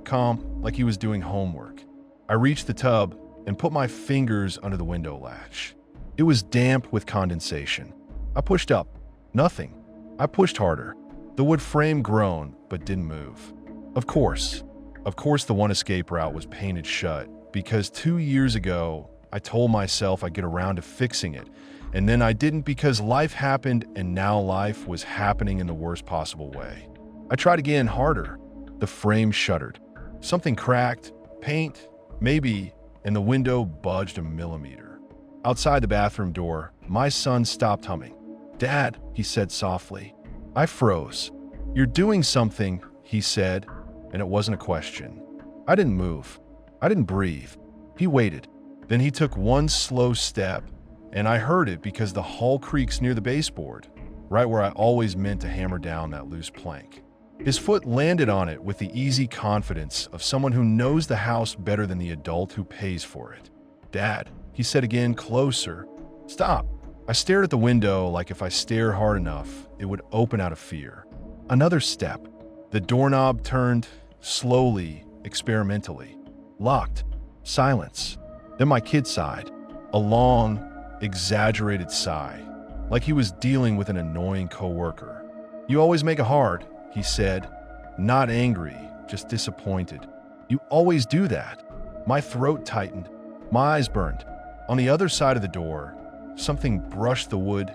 calm, like he was doing homework. I reached the tub and put my fingers under the window latch. It was damp with condensation. I pushed up. Nothing. I pushed harder. The wood frame groaned, but didn't move. Of course the one escape route was painted shut, because 2 years ago, I told myself I'd get around to fixing it, and then I didn't because life happened and now life was happening in the worst possible way. I tried again harder. The frame shuddered. Something cracked, paint, maybe, and the window budged a millimeter. Outside the bathroom door, my son stopped humming. "Dad," he said softly. I froze. "You're doing something," he said, and it wasn't a question. I didn't move. I didn't breathe. He waited. Then he took one slow step, and I heard it because the hull creaks near the baseboard, right where I always meant to hammer down that loose plank. His foot landed on it with the easy confidence of someone who knows the house better than the adult who pays for it. "Dad," He said again, closer. Stop. I stared at the window like if I stare hard enough, it would open out of fear. Another step. The doorknob turned, slowly, experimentally. Locked. Silence. Then my kid sighed. A long, exaggerated sigh, like he was dealing with an annoying coworker. You always make it hard, he said. Not angry, just disappointed. You always do that. My throat tightened. My eyes burned. On the other side of the door, something brushed the wood,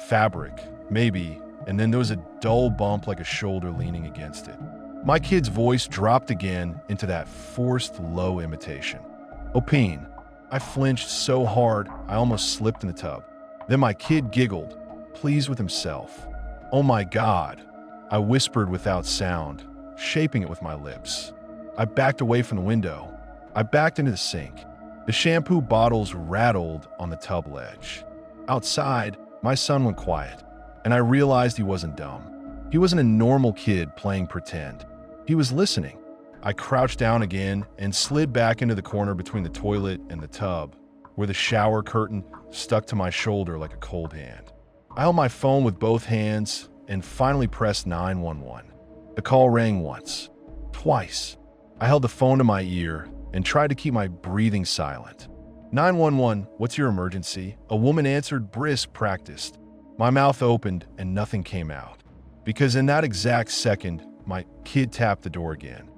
fabric, maybe, and then there was a dull bump like a shoulder leaning against it. My kid's voice dropped again into that forced low imitation. Opine. I flinched so hard I almost slipped in the tub. Then my kid giggled, pleased with himself. Oh my God, I whispered without sound, shaping it with my lips. I backed away from the window. I backed into the sink. The shampoo bottles rattled on the tub ledge. Outside, my son went quiet, and I realized he wasn't dumb. He wasn't a normal kid playing pretend. He was listening. I crouched down again and slid back into the corner between the toilet and the tub, where the shower curtain stuck to my shoulder like a cold hand. I held my phone with both hands and finally pressed 911. The call rang once, twice. I held the phone to my ear and tried to keep my breathing silent. 911, what's your emergency? A woman answered, brisk, practiced. My mouth opened and nothing came out, because in that exact second, my kid tapped the door again.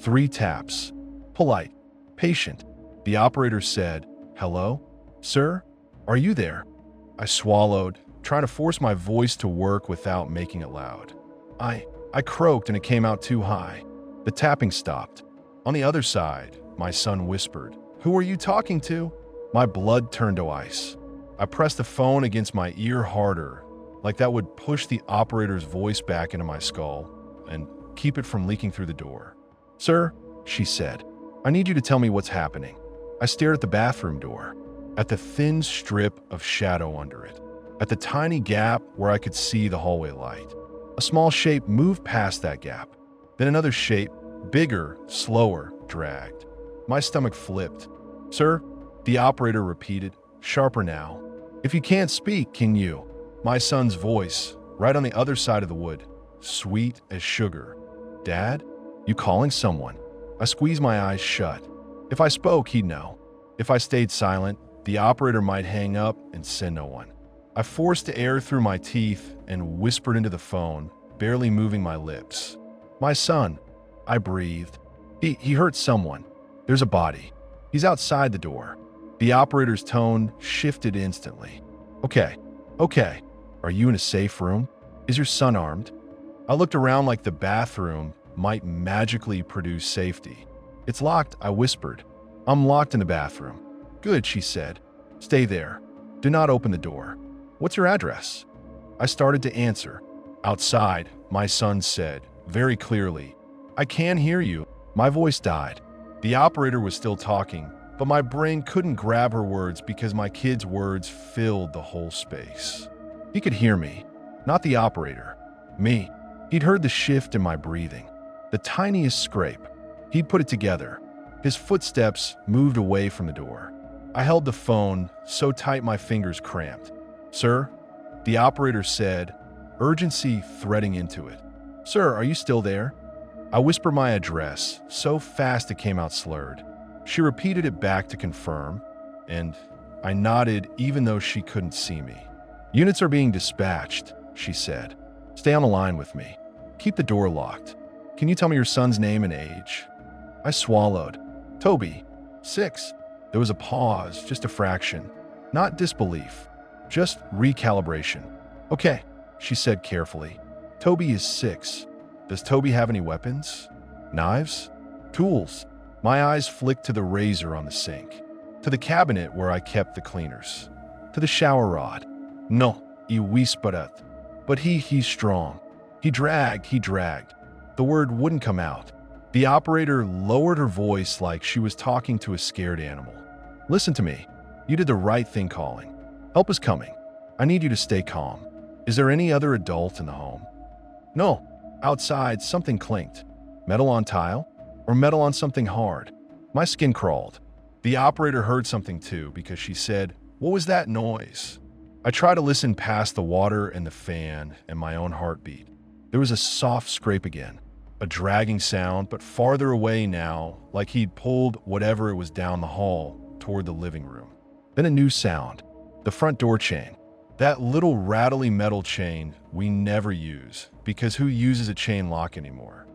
3 taps. Polite. Patient. The operator said, hello? Sir? Are you there? I swallowed, trying to force my voice to work without making it loud. I croaked and it came out too high. The tapping stopped. On the other side, my son whispered, who are you talking to? My blood turned to ice. I pressed the phone against my ear harder, like that would push the operator's voice back into my skull and keep it from leaking through the door. Sir, she said, I need you to tell me what's happening. I stared at the bathroom door, at the thin strip of shadow under it, at the tiny gap where I could see the hallway light. A small shape moved past that gap. Then another shape, bigger, slower, dragged. My stomach flipped. Sir, the operator repeated, sharper now. If you can't speak, can you? My son's voice, right on the other side of the wood, sweet as sugar. Dad? You calling someone? I squeezed my eyes shut. If I spoke, he'd know. If I stayed silent, the operator might hang up and send no one. I forced the air through my teeth and whispered into the phone, barely moving my lips. My son, I breathed. He hurt someone. There's a body. He's outside the door. The operator's tone shifted instantly. Okay. Are you in a safe room? Is your son armed? I looked around like the bathroom might magically produce safety. It's locked, I whispered. I'm locked in the bathroom. Good, she said. Stay there. Do not open the door. What's your address? I started to answer. Outside, my son said, very clearly. I can hear you. My voice died. The operator was still talking, but my brain couldn't grab her words because my kid's words filled the whole space. He could hear me, not the operator. Me. He'd heard the shift in my breathing. The tiniest scrape. He'd put it together. His footsteps moved away from the door. I held the phone so tight my fingers cramped. Sir, the operator said, urgency threading into it. Sir, are you still there? I whispered my address so fast it came out slurred. She repeated it back to confirm, and I nodded even though she couldn't see me. Units are being dispatched, she said. Stay on the line with me. Keep the door locked. Can you tell me your son's name and age? I swallowed. Toby, 6. There was a pause, just a fraction. Not disbelief, just recalibration. Okay, she said carefully. Toby is 6. Does Toby have any weapons? Knives? Tools? My eyes flicked to the razor on the sink, to the cabinet where I kept the cleaners, to the shower rod. No, he whispered. But he's strong. He dragged. The word wouldn't come out. The operator lowered her voice like she was talking to a scared animal. Listen to me. You did the right thing calling. Help is coming. I need you to stay calm. Is there any other adult in the home? No. Outside, something clinked. Metal on tile? Or metal on something hard? My skin crawled. The operator heard something too because she said, "What was that noise?" I tried to listen past the water and the fan and my own heartbeat. There was a soft scrape again, a dragging sound, but farther away now, like he'd pulled whatever it was down the hall toward the living room. Then a new sound, the front door chain. That little rattly metal chain we never use, because who uses a chain lock anymore?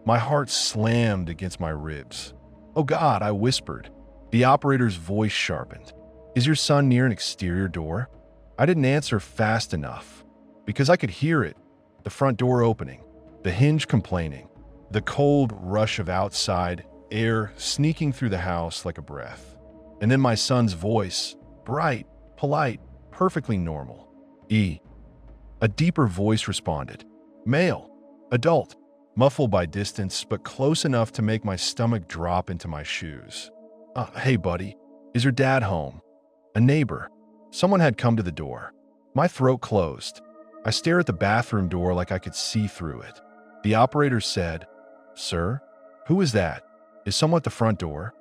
My heart slammed against my ribs. "Oh God," I whispered. The operator's voice sharpened. "Is your son near an exterior door?" I didn't answer fast enough, because I could hear it. The front door opening, the hinge complaining, the cold rush of outside air sneaking through the house like a breath. And then my son's voice, bright, polite, perfectly normal. "E." A deeper voice responded. Male, adult, muffled by distance, but close enough to make my stomach drop into my shoes. "Hey, buddy, is your dad home?" A neighbor. Someone had come to the door. My throat closed. I stared at the bathroom door like I could see through it. The operator said, "Sir, who is that? Is someone at the front door?"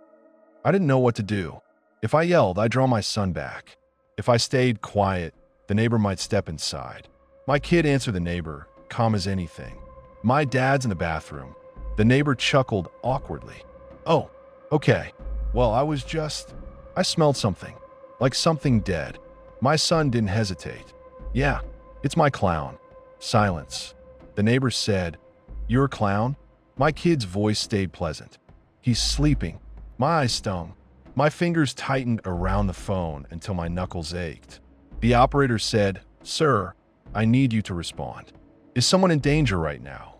I didn't know what to do. If I yelled, I'd draw my son back. If I stayed quiet, the neighbor might step inside. My kid answered the neighbor, calm as anything. "My dad's in the bathroom." The neighbor chuckled awkwardly. "Oh, okay. Well, I smelled something. Like something dead." My son didn't hesitate. "Yeah, it's my clown." Silence. The neighbor said, "You're a clown?" My kid's voice stayed pleasant. "He's sleeping." My eyes stung. My fingers tightened around the phone until my knuckles ached. The operator said, "Sir, I need you to respond. Is someone in danger right now?"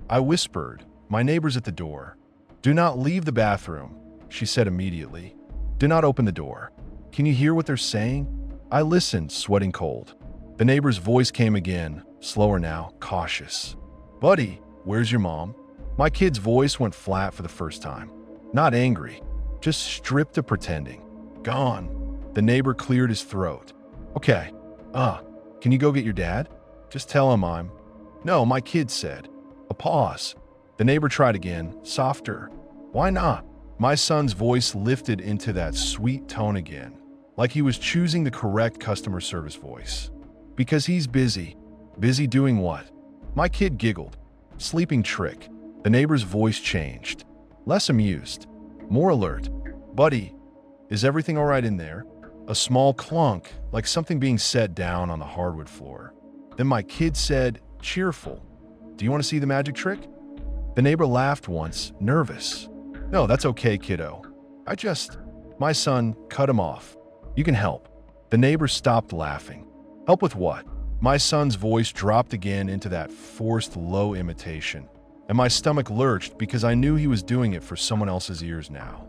I whispered, "My neighbor's at the door." "Do not leave the bathroom," she said immediately. "Do not open the door. Can you hear what they're saying?" I listened, sweating cold. The neighbor's voice came again, slower now, cautious. "Buddy, where's your mom?" My kid's voice went flat for the first time. Not angry, just stripped of pretending. "Gone." The neighbor cleared his throat. "Okay. Can you go get your dad? Just tell him I'm—" "No," my kid said. A pause. The neighbor tried again, softer. "Why not?" My son's voice lifted into that sweet tone again, like he was choosing the correct customer service voice. "Because he's busy." "Busy doing what?" My kid giggled. "Sleeping trick." The neighbor's voice changed. Less amused, more alert. "Buddy, is everything all right in there?" A small clunk, like something being set down on the hardwood floor. Then my kid said, cheerful, "Do you want to see the magic trick?" The neighbor laughed once, nervous. "No, that's okay, kiddo. My son cut him off. You can help." The neighbor stopped laughing. "Help with what?" My son's voice dropped again into that forced low imitation, and my stomach lurched because I knew he was doing it for someone else's ears now.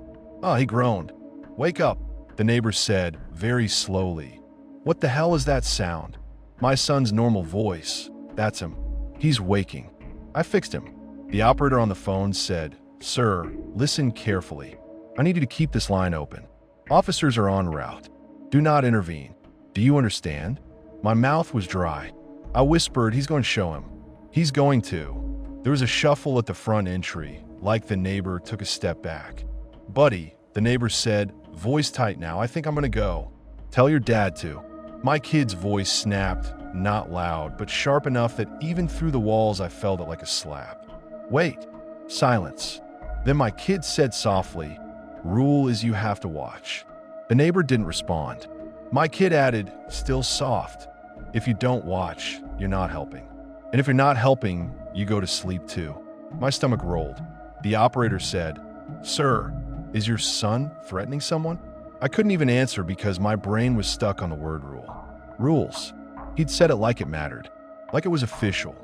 He groaned. "Wake up," the neighbor said, very slowly. "What the hell is that sound?" My son's normal voice. "That's him. He's waking." I fixed him. The operator on the phone said, "Sir, listen carefully. I need you to keep this line open. Officers are en route. Do not intervene. Do you understand?" My mouth was dry. I whispered, "He's going to show him." "He's going to." There was a shuffle at the front entry, like the neighbor took a step back. "Buddy," the neighbor said, voice tight now, "I think I'm going to go. Tell your dad to." My kid's voice snapped, not loud, but sharp enough that even through the walls I felt it like a slap. "Wait." Silence. Then my kid said softly, "Rule is you have to watch." The neighbor didn't respond. My kid added, still soft, "If you don't watch, you're not helping. And if you're not helping, you go to sleep too." My stomach rolled. The operator said, "Sir, is your son threatening someone?" I couldn't even answer because my brain was stuck on the word rule. Rules. He'd said it like it mattered, like it was official,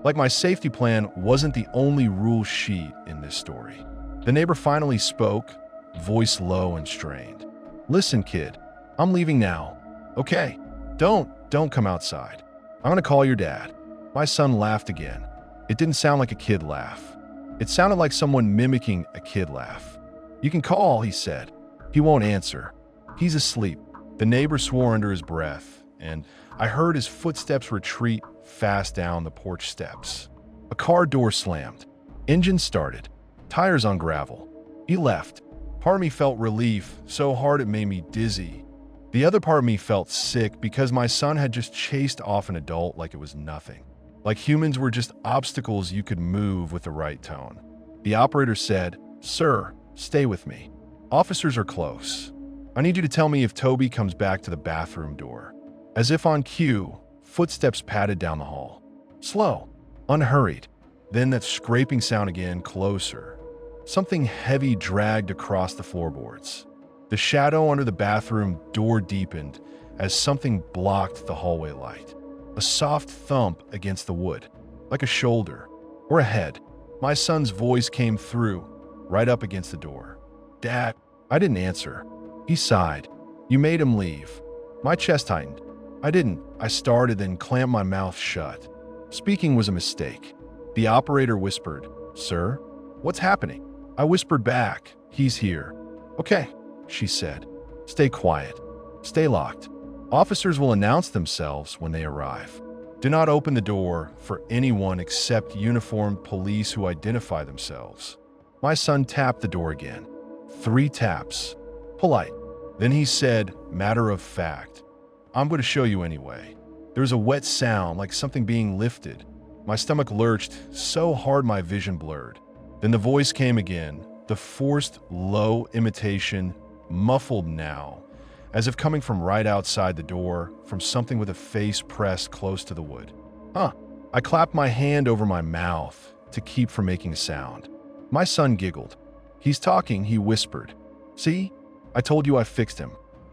like my safety plan wasn't the only rule sheet in this story. The neighbor finally spoke, voice low and strained. "Listen, kid, I'm leaving now." "Okay, don't come outside. I'm gonna call your dad." My son laughed again. It didn't sound like a kid laugh. It sounded like someone mimicking a kid laugh. "You can call," he said. "He won't answer. He's asleep." The neighbor swore under his breath, and I heard his footsteps retreat fast down the porch steps. A car door slammed. Engine started. Tires on gravel. He left. Part of me felt relief, so hard it made me dizzy. The other part of me felt sick because my son had just chased off an adult like it was nothing. Like humans were just obstacles you could move with the right tone. The operator said, "Sir, stay with me. Officers are close. I need you to tell me if Toby comes back to the bathroom door." As if on cue, footsteps padded down the hall. Slow, unhurried. Then that scraping sound again, closer. Something heavy dragged across the floorboards. The shadow under the bathroom door deepened as something blocked the hallway light. A soft thump against the wood, like a shoulder or a head. My son's voice came through, right up against the door. "Dad." I didn't answer. He sighed. "You made him leave." My chest tightened. I didn't. I started, then clamped my mouth shut. Speaking was a mistake. The operator whispered, "Sir, what's happening?" I whispered back, "He's here." "Okay," she said. "Stay quiet. Stay locked. Officers will announce themselves when they arrive. Do not open the door for anyone except uniformed police who identify themselves." My son tapped the door again. 3 taps. Polite. Then he said, matter of fact, "I'm going to show you anyway." There was a wet sound like something being lifted. My stomach lurched so hard my vision blurred. Then the voice came again, the forced, low imitation, muffled now, as if coming from right outside the door, from something with a face pressed close to the wood. "Huh." I clapped my hand over my mouth to keep from making a sound. My son giggled. "He's talking," he whispered. "See? I told you I fixed him."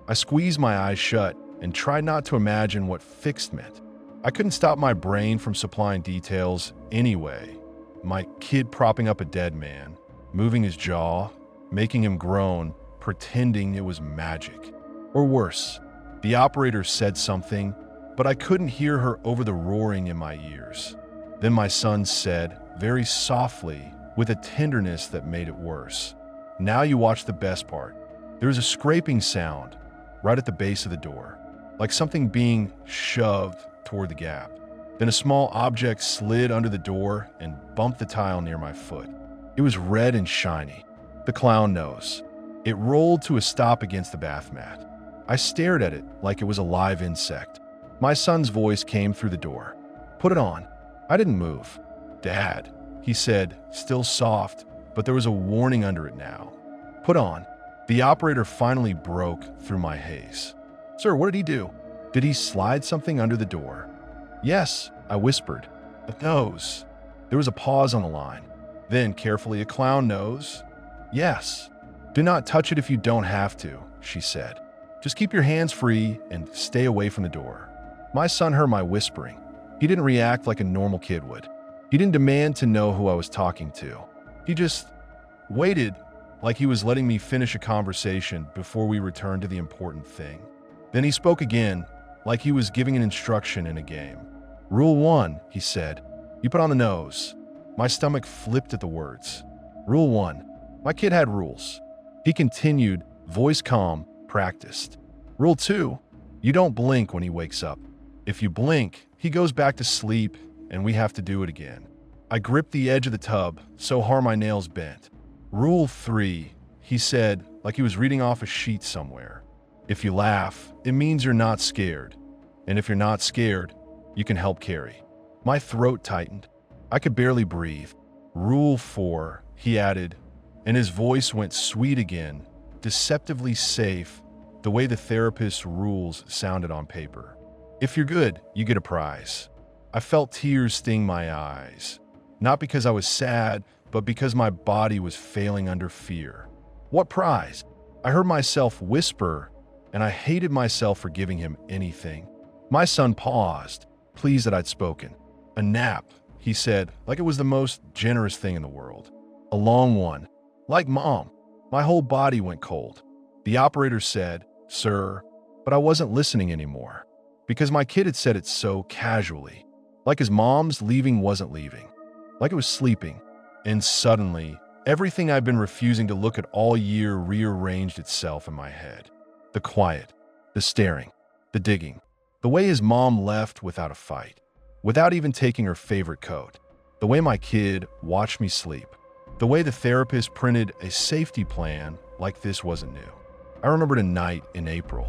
I squeezed my eyes shut and tried not to imagine what fixed meant. I couldn't stop my brain from supplying details anyway. My kid propping up a dead man, moving his jaw, making him groan, pretending it was magic. Or worse, the operator said something, but I couldn't hear her over the roaring in my ears. Then my son said, very softly, with a tenderness that made it worse, "Now you watch the best part." There was a scraping sound right at the base of the door, like something being shoved toward the gap. Then a small object slid under the door and bumped the tile near my foot. It was red and shiny. The clown nose. It rolled to a stop against the bath mat. I stared at it like it was a live insect. My son's voice came through the door. "Put it on." I didn't move. "Dad," he said, still soft, but there was a warning under it now. "Put on." The operator finally broke through my haze. "Sir, what did he do? Did he slide something under the door?" "Yes," I whispered. "A nose." There was a pause on the line. Then, carefully, a clown nose. "Yes." "Do not touch it if you don't have to," she said. "Just keep your hands free and stay away from the door." My son heard my whispering. He didn't react like a normal kid would. He didn't demand to know who I was talking to. He just waited, like he was letting me finish a conversation before we returned to the important thing. Then he spoke again, like he was giving an instruction in a game. "Rule 1, he said. "You put on the nose." My stomach flipped at the words. "Rule 1. My kid had rules." He continued, voice calm, practiced. "Rule 2. You don't blink when he wakes up. If you blink, he goes back to sleep and we have to do it again." I gripped the edge of the tub so hard my nails bent. "Rule 3, he said, like he was reading off a sheet somewhere. "If you laugh, it means you're not scared. And if you're not scared, you can help carry." My throat tightened. I could barely breathe. "Rule 4, he added, and his voice went sweet again, deceptively safe, the way the therapist's rules sounded on paper. "If you're good, you get a prize." I felt tears sting my eyes. Not because I was sad, but because my body was failing under fear. "What prize?" I heard myself whisper, and I hated myself for giving him anything. My son paused, pleased that I'd spoken. "A nap," he said, like it was the most generous thing in the world. "A long one. Like Mom." My whole body went cold. The operator said, "Sir," but I wasn't listening anymore, because my kid had said it so casually, like his mom's leaving wasn't leaving, like it was sleeping. And suddenly, everything I'd been refusing to look at all year rearranged itself in my head. The quiet, the staring, the digging, the way his mom left without a fight, without even taking her favorite coat, the way my kid watched me sleep, the way the therapist printed a safety plan like this wasn't new. I remembered a night in April.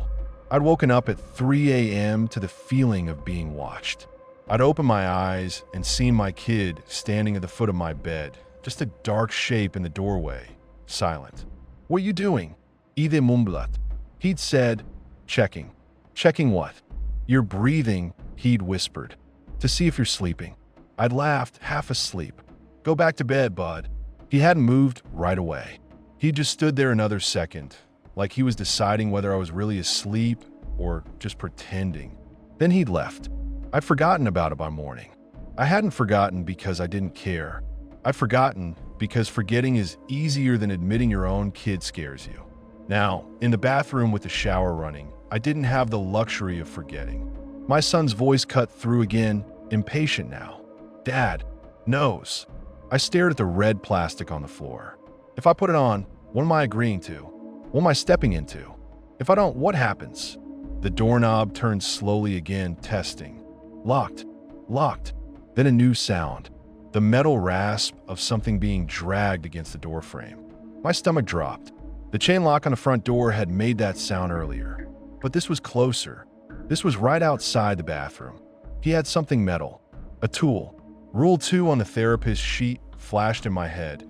I'd woken up at 3 a.m. to the feeling of being watched. I'd opened my eyes and seen my kid standing at the foot of my bed, just a dark shape in the doorway, silent. "What are you doing?" Ide mumblat. He'd said, "Checking." "Checking what?" "You're breathing," he'd whispered, "to see if you're sleeping." I'd laughed, half asleep. "Go back to bed, bud." He hadn't moved right away. He just stood there another second, like he was deciding whether I was really asleep or just pretending. Then he'd left. I'd forgotten about it by morning. I hadn't forgotten because I didn't care. I'd forgotten because forgetting is easier than admitting your own kid scares you. Now, in the bathroom with the shower running, I didn't have the luxury of forgetting. My son's voice cut through again, impatient now. "Dad, nose." I stared at the red plastic on the floor. If I put it on, what am I agreeing to? What am I stepping into? If I don't, what happens? The doorknob turned slowly again, testing. Locked. Locked. Then a new sound. The metal rasp of something being dragged against the doorframe. My stomach dropped. The chain lock on the front door had made that sound earlier. But this was closer. This was right outside the bathroom. He had something metal. A tool. Rule 2 on the therapist sheet flashed in my head.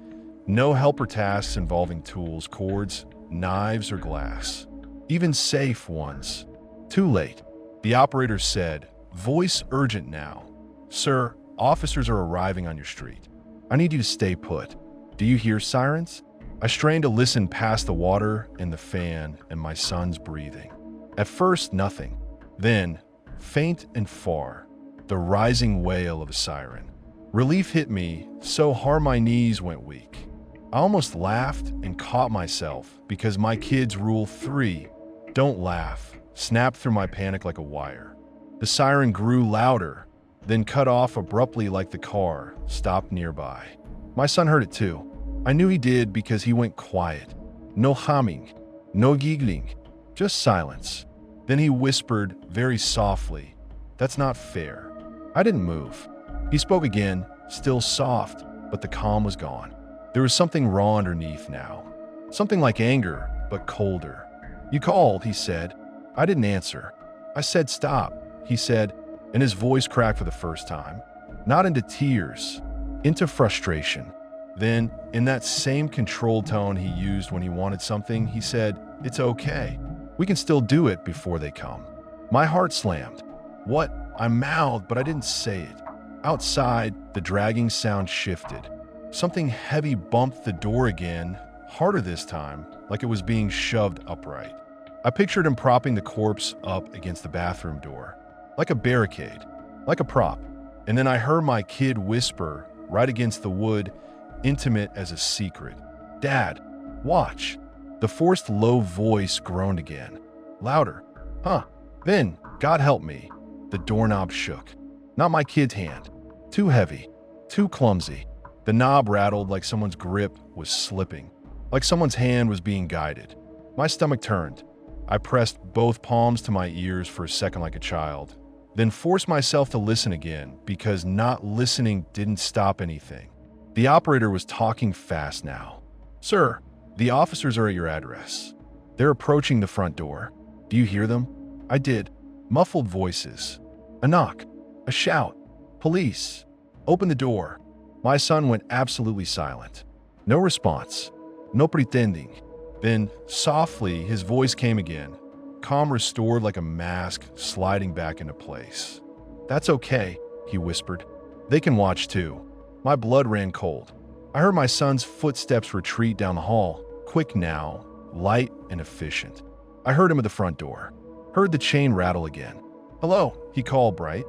No helper tasks involving tools, cords, knives, or glass. Even safe ones. Too late. The operator said, "Voice urgent now. Sir, officers are arriving on your street. I need you to stay put. Do you hear sirens?" I strained to listen past the water and the fan and my son's breathing. At first, nothing. Then, faint and far, the rising wail of a siren. Relief hit me so hard my knees went weak. I almost laughed and caught myself because my kid's rule 3, "Don't laugh," snapped through my panic like a wire. The siren grew louder, then cut off abruptly like the car stopped nearby. My son heard it too. I knew he did because he went quiet. No humming, no giggling, just silence. Then he whispered very softly, "That's not fair." I didn't move. He spoke again, still soft, but the calm was gone. There was something raw underneath now. Something like anger, but colder. "You called," he said. I didn't answer. I said, "Stop," he said, and his voice cracked for the first time. Not into tears, into frustration. Then, in that same controlled tone he used when he wanted something, he said, "It's okay. We can still do it before they come." My heart slammed. "What?" I mouthed, but I didn't say it. Outside, the dragging sound shifted. Something heavy bumped the door again, harder this time, like it was being shoved upright. I pictured him propping the corpse up against the bathroom door, like a barricade, like a prop. And then I heard my kid whisper, right against the wood, intimate as a secret, "Dad, watch." The forced low voice groaned again. Louder. Huh. Then, God help me, the doorknob shook. Not my kid's hand. Too heavy. Too clumsy. The knob rattled like someone's grip was slipping, like someone's hand was being guided. My stomach turned. I pressed both palms to my ears for a second like a child, then forced myself to listen again because not listening didn't stop anything. The operator was talking fast now. "Sir, the officers are at your address. They're approaching the front door. Do you hear them?" I did. Muffled voices. A knock. A shout. "Police. Open the door." My son went absolutely silent. No response. No pretending. Then, softly, his voice came again. Calm restored like a mask sliding back into place. "That's okay," he whispered. "They can watch too." My blood ran cold. I heard my son's footsteps retreat down the hall, quick now, light and efficient. I heard him at the front door. Heard the chain rattle again. "Hello," he called bright,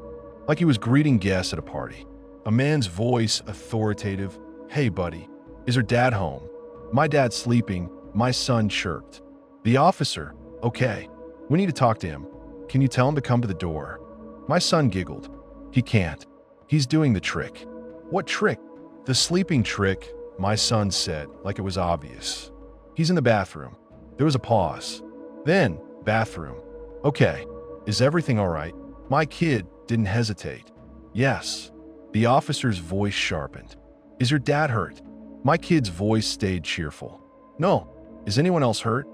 like he was greeting guests at a party. A man's voice, authoritative. "Hey, buddy, is her dad home?" "My dad's sleeping," my son chirped. "The officer? Okay. We need to talk to him. Can you tell him to come to the door?" My son giggled. "He can't. He's doing the trick." "What trick?" "The sleeping trick," my son said, like it was obvious. "He's in the bathroom." There was a pause. Then, "Bathroom. Okay. Is everything all right?" My kid didn't hesitate. "Yes." The officer's voice sharpened. "Is your dad hurt?" My kid's voice stayed cheerful. "No. Is anyone else hurt?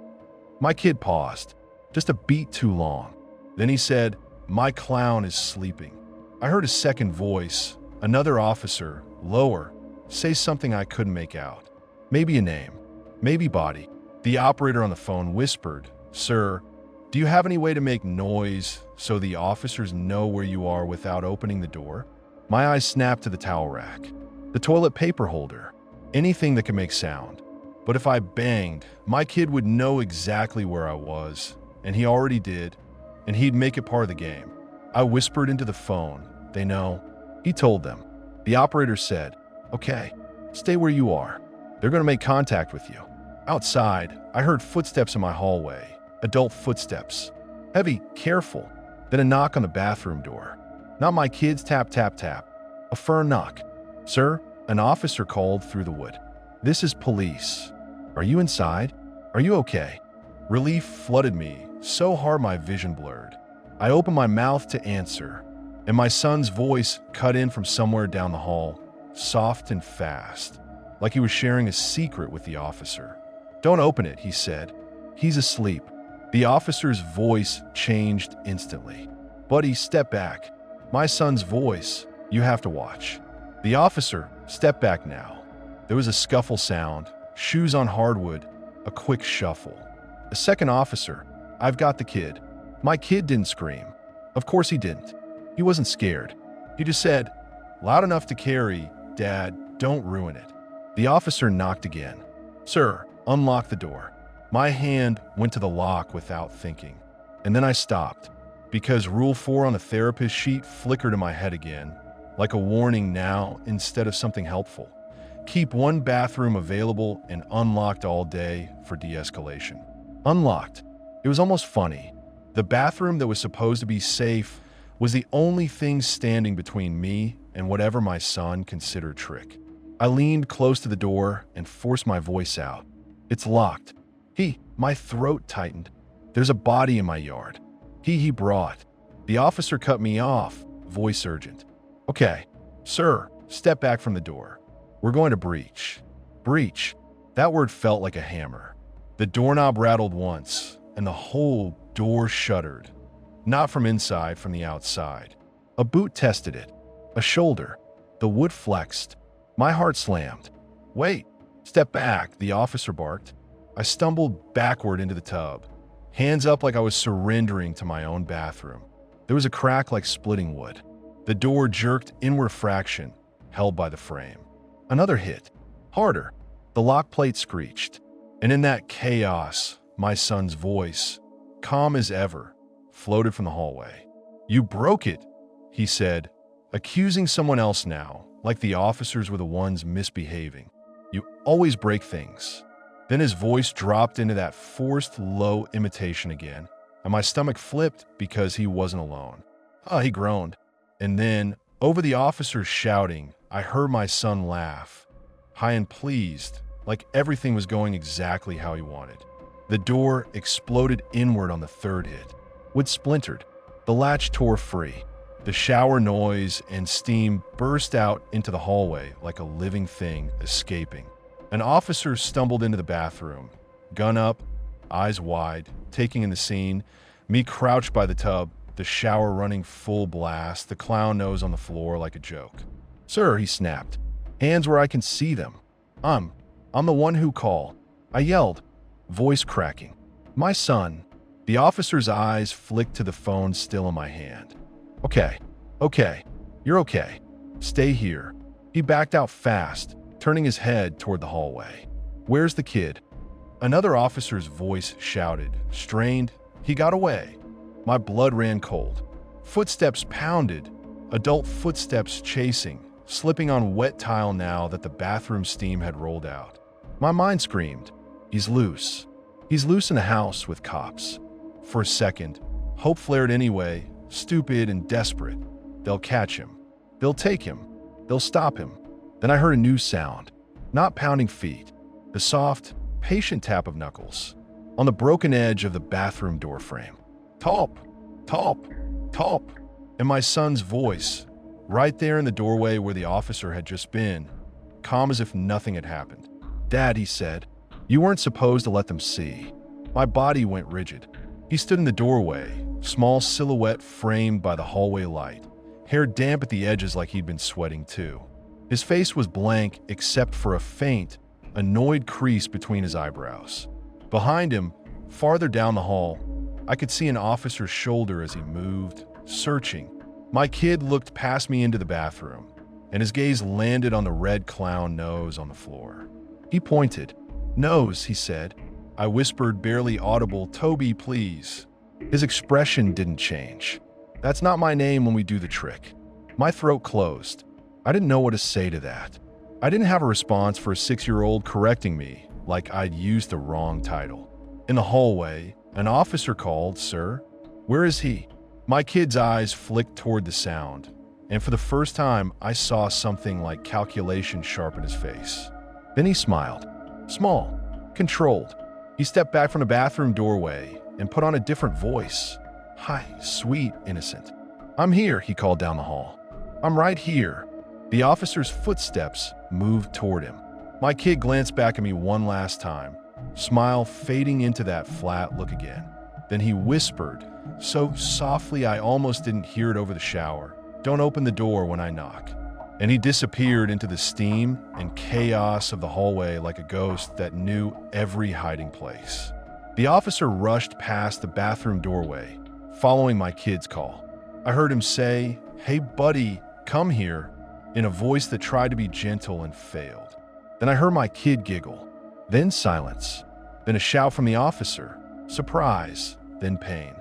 My kid paused, just a beat too long. Then he said, "My clown is sleeping." I heard a second voice, another officer, lower, say something I couldn't make out. Maybe a name, maybe body. The operator on the phone whispered, "Sir, do you have any way to make noise so the officers know where you are without opening the door?" My eyes snapped to the towel rack, the toilet paper holder, anything that could make sound. But if I banged, my kid would know exactly where I was, and he already did, and he'd make it part of the game. I whispered into the phone, "They know." He told them. The operator said, "Okay, stay where you are. They're going to make contact with you." Outside, I heard footsteps in my hallway, adult footsteps. Heavy, careful, then a knock on the bathroom door. Not my kids, tap, tap, tap. A firm knock. "Sir," an officer called through the wood. "This is police. Are you inside? Are you okay?" Relief flooded me, so hard my vision blurred. I opened my mouth to answer, and my son's voice cut in from somewhere down the hall, soft and fast, like he was sharing a secret with the officer. "Don't open it," he said. "He's asleep." The officer's voice changed instantly. "Buddy, step back." My son's voice, "You have to watch." The officer, "Step back now." There was a scuffle sound, shoes on hardwood, a quick shuffle. The second officer, "I've got the kid." My kid didn't scream. Of course he didn't. He wasn't scared. He just said, "Loud enough to carry, Dad, don't ruin it." The officer knocked again. "Sir, unlock the door." My hand went to the lock without thinking. And then I stopped, because Rule 4 on the therapist sheet flickered in my head again, like a warning now instead of something helpful. Keep one bathroom available and unlocked all day for de-escalation. Unlocked. It was almost funny. The bathroom that was supposed to be safe was the only thing standing between me and whatever my son considered trick. I leaned close to the door and forced my voice out. "It's locked." My throat tightened. "There's a body in my yard." He brought. The officer cut me off, voice urgent. "Okay, sir, step back from the door. We're going to breach." Breach. That word felt like a hammer. The doorknob rattled once, and the whole door shuddered. Not from inside, from the outside. A boot tested it. A shoulder. The wood flexed. My heart slammed. "Wait, step back," the officer barked. I stumbled backward into the tub, hands up like I was surrendering to my own bathroom. There was a crack like splitting wood. The door jerked inward fraction, held by the frame. Another hit. Harder. The lock plate screeched. And in that chaos, my son's voice, calm as ever, floated from the hallway. "You broke it," he said, accusing someone else now, like the officers were the ones misbehaving. "You always break things." Then his voice dropped into that forced low imitation again, and my stomach flipped because he wasn't alone. He groaned. And then, over the officers shouting, I heard my son laugh, high and pleased, like everything was going exactly how he wanted. The door exploded inward on the third hit. Wood splintered. The latch tore free. The shower noise and steam burst out into the hallway like a living thing escaping. An officer stumbled into the bathroom, gun up, eyes wide, taking in the scene, me crouched by the tub, the shower running full blast, the clown nose on the floor like a joke. "Sir," he snapped, hands where I can see them. I'm the one who called." I yelled, voice cracking. "My son." The officer's eyes flicked to the phone still in my hand. Okay, you're okay. Stay here." He backed out fast, turning his head toward the hallway. "Where's the kid?" Another officer's voice shouted, strained. "He got away." My blood ran cold. Footsteps pounded, adult footsteps chasing, slipping on wet tile now that the bathroom steam had rolled out. My mind screamed, "He's loose. He's loose in the house with cops." For a second, hope flared anyway, stupid and desperate. They'll catch him. They'll take him. They'll stop him. Then I heard a new sound, not pounding feet, the soft, patient tap of knuckles on the broken edge of the bathroom door frame. "Talp, talp, talp," and my son's voice, right there in the doorway where the officer had just been, calm as if nothing had happened. "Dad," he said, You weren't supposed to let them see. My body went rigid. He stood in the doorway, small silhouette framed by the hallway light, hair damp at the edges like he'd been sweating too. His face was blank except for a faint, annoyed crease between his eyebrows. Behind him, farther down the hall, I could see an officer's shoulder as he moved, searching. My kid looked past me into the bathroom, and his gaze landed on the red clown nose on the floor. He pointed. "Nose," he said. I whispered, barely audible, "Toby, please." His expression didn't change. "That's not my name when we do the trick." My throat closed. I didn't know what to say to that. I didn't have a response for a 6-year-old correcting me like I'd used the wrong title. In the hallway, an officer called, "Sir, where is he?" My kid's eyes flicked toward the sound, and for the first time, I saw something like calculation sharpen his face. Then he smiled. Small, controlled. He stepped back from the bathroom doorway and put on a different voice. "Hi, sweet innocent." "I'm here," he called down the hall. "I'm right here." The officer's footsteps moved toward him. My kid glanced back at me one last time, smile fading into that flat look again. Then he whispered, so softly I almost didn't hear it over the shower, "Don't open the door when I knock." And he disappeared into the steam and chaos of the hallway like a ghost that knew every hiding place. The officer rushed past the bathroom doorway, following my kid's call. I heard him say, "Hey buddy, come here," in a voice that tried to be gentle and failed. Then I heard my kid giggle, then silence, then a shout from the officer, surprise, then pain.